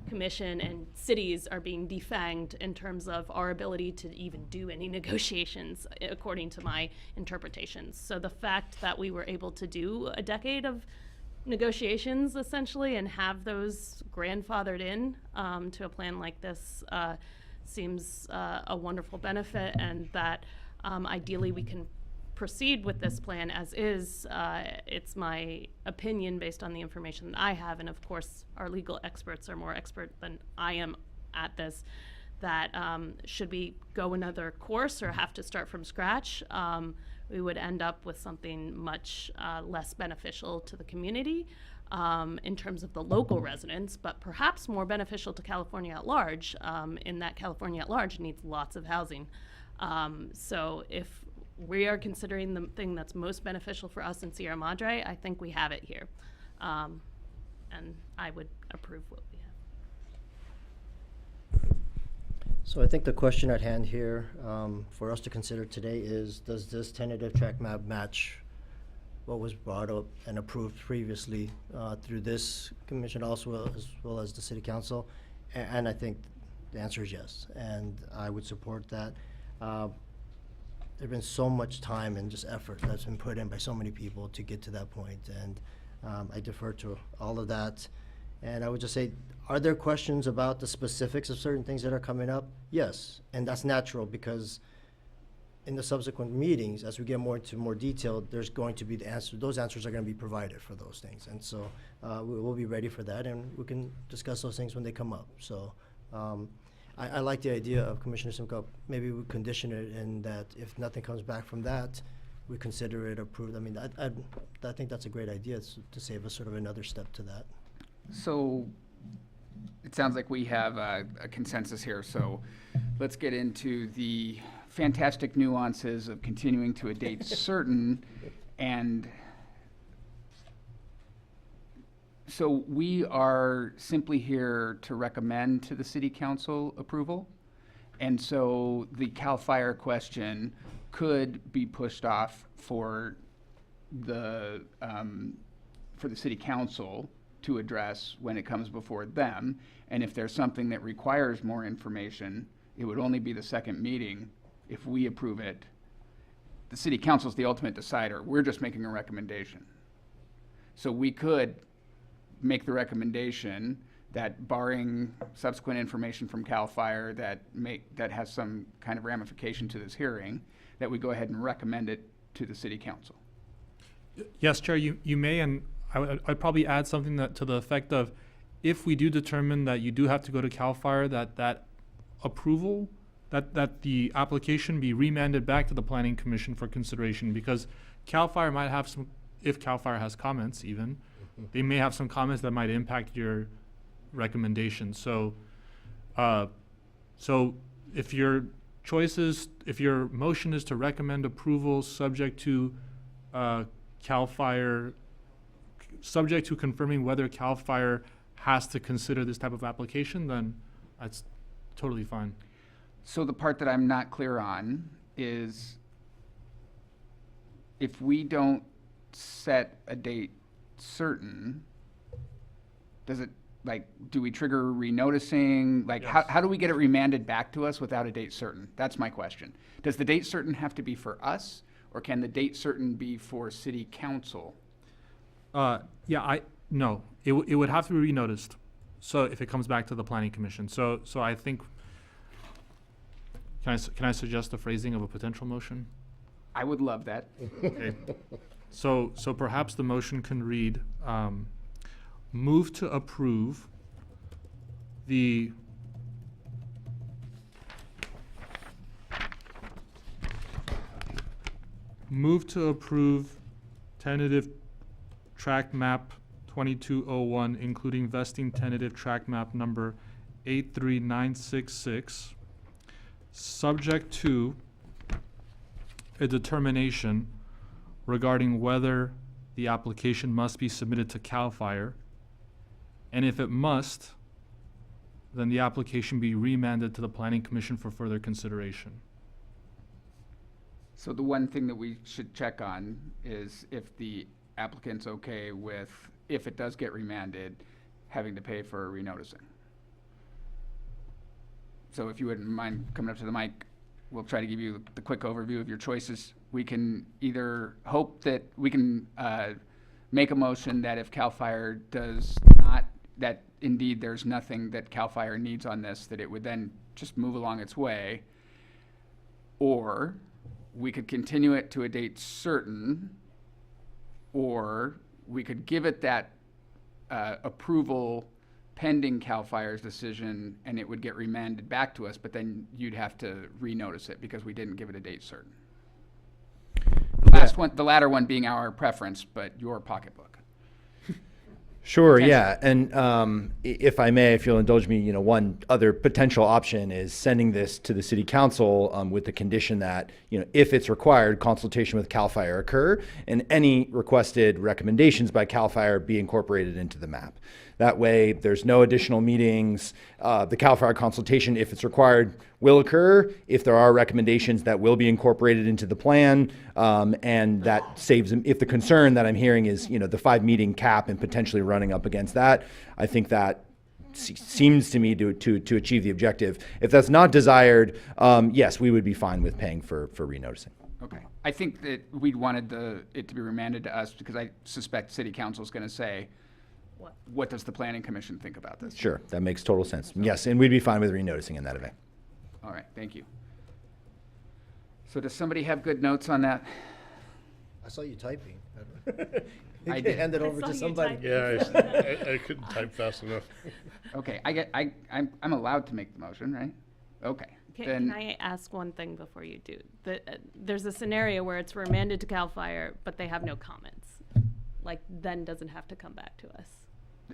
commission and cities are being defanged in terms of our ability to even do any negotiations, according to my interpretations. So the fact that we were able to do a decade of negotiations essentially and have those grandfathered in to a plan like this seems a wonderful benefit, and that ideally we can proceed with this plan as is. It's my opinion based on the information that I have, and of course our legal experts are more expert than I am at this, that should we go another course or have to start from scratch, we would end up with something much less beneficial to the community in terms of the local residents, but perhaps more beneficial to California at large, in that California at large needs lots of housing. So if we are considering the thing that's most beneficial for us in Sierra Madre, I think we have it here. And I would approve what we have. So I think the question at hand here for us to consider today is, does this tentative track map match what was brought up and approved previously through this commission also as well as the city council? And I think the answer is yes, and I would support that. There's been so much time and just effort that's been put in by so many people to get to that point, and I defer to all of that. And I would just say, are there questions about the specifics of certain things that are coming up? Yes, and that's natural, because in the subsequent meetings, as we get more into more detail, there's going to be the answer. Those answers are going to be provided for those things, and so we will be ready for that, and we can discuss those things when they come up. So I like the idea of Commissioner Simcoe. Maybe we condition it in that if nothing comes back from that, we consider it approved. I mean, I think that's a great idea to save us sort of another step to that. So it sounds like we have a consensus here, so let's get into the fantastic nuances of continuing to a date certain. And so we are simply here to recommend to the city council approval. And so the CAL FIRE question could be pushed off for the city council to address when it comes before them. And if there's something that requires more information, it would only be the second meeting if we approve it. The city council is the ultimate decider. We're just making a recommendation. So we could make the recommendation that, barring subsequent information from CAL FIRE that has some kind of ramification to this hearing, that we go ahead and recommend it to the city council. Yes, Chair, you may, and I'd probably add something that to the effect of, if we do determine that you do have to go to CAL FIRE, that approval, that the application be remanded back to the Planning Commission for consideration, because CAL FIRE might have some, if CAL FIRE has comments even, they may have some comments that might impact your recommendation. So, so if your motion is to recommend approval subject to CAL FIRE, subject to confirming whether CAL FIRE has to consider this type of application, then that's totally fine. So the part that I'm not clear on is, if we don't set a date certain, does it, like, do we trigger renoticing? Like, Yes. how do we get it remanded back to us without a date certain? That's my question. Does the date certain have to be for us, or can the date certain be for city council? No, it would have to be renoticed. So if it comes back to the Planning Commission. So I think, can I suggest the phrasing of a potential motion? I would love that. Okay. So perhaps the motion can read, move to approve the tentative track map 2201, including vesting tentative track map number 83966, subject to a determination regarding whether the application must be submitted to CAL FIRE, and if it must, then the application be remanded to the Planning Commission for further consideration. So the one thing that we should check on is if the applicant's okay with, if it does get remanded, having to pay for renoticing. So if you wouldn't mind coming up to the mic, we'll try to give you the quick overview of your choices. We can either hope that we can make a motion that if CAL FIRE does not, that indeed there's nothing that CAL FIRE needs on this, that it would then just move along its way. Or we could continue it to a date certain, or we could give it that approval pending CAL FIRE's decision, and it would get remanded back to us, but then you'd have to renotice it because we didn't give it a date certain. The latter one being our preference, but your pocketbook. Sure, yeah. And if I may, if you'll indulge me, one other potential option is sending this to the city council with the condition that, if it's required, consultation with CAL FIRE occur and any requested recommendations by CAL FIRE be incorporated into the map. That way, there's no additional meetings. The CAL FIRE consultation, if it's required, will occur. If there are recommendations that will be incorporated into the plan, and that saves them. If the concern that I'm hearing is, the 5-meeting cap and potentially running up against that, I think that seems to me to achieve the objective. If that's not desired, yes, we would be fine with paying for renoticing. Okay. I think that we wanted it to be remanded to us because I suspect city council is going to say, what does the planning commission think about this? Sure, that makes total sense. Yes, and we'd be fine with renoticing in that event. All right, thank you. So does somebody have good notes on that? I saw you typing. I did. Hand it over to somebody. Yeah, I couldn't type fast enough. Okay, I'm allowed to make the motion, right? Okay. Can I ask one thing before you do? There's a scenario where it's remanded to CAL FIRE, but they have no comments. Then doesn't have to come back to us.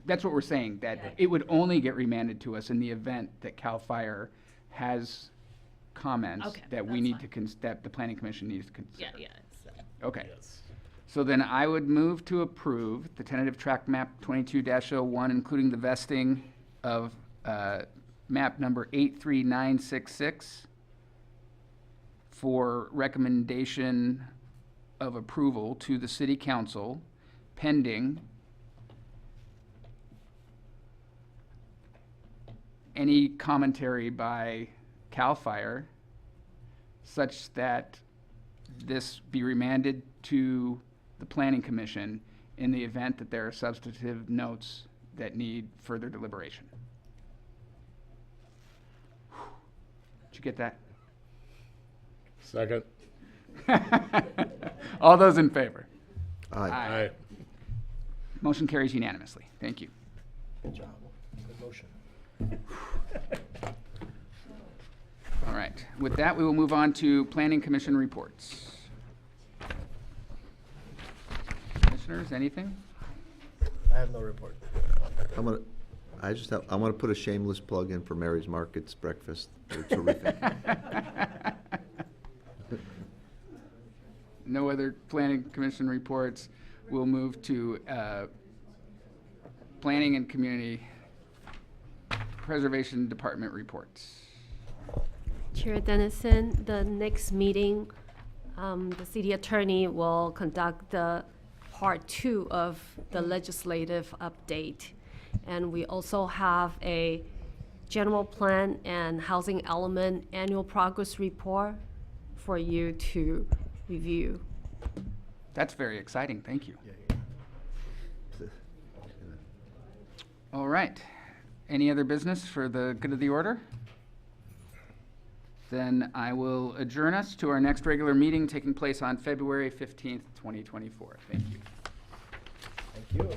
That's what we're saying, that it would only get remanded to us in the event that CAL FIRE has comments that we need that the planning commission needs to consider. Yeah. Okay. Yes. So then I would move to approve the tentative track map 22-01, including the vesting of map number 83966 for recommendation of approval to the city council pending any commentary by CAL FIRE such that this be remanded to the planning commission in the event that there are substantive notes that need further deliberation. Did you get that? Second. All those in favor? Aye. Aye. Motion carries unanimously. Thank you. Good job. Good motion. All right. With that, we will move on to Planning Commission reports. Commissioners, anything? I have no report. I want to put a shameless plug in for Mary's Markets breakfast. They're terrific. No other Planning Commission reports. We'll move to Planning and Community Preservation Department reports. Chair Dennison, the next meeting, the city attorney will conduct the part 2 of the legislative update. And we also have a general plan and housing element annual progress report for you to review. That's very exciting. Thank you. All right. Any other business for the good of the order? Then I will adjourn us to our next regular meeting taking place on February 15th, 2024. Thank you. Thank you.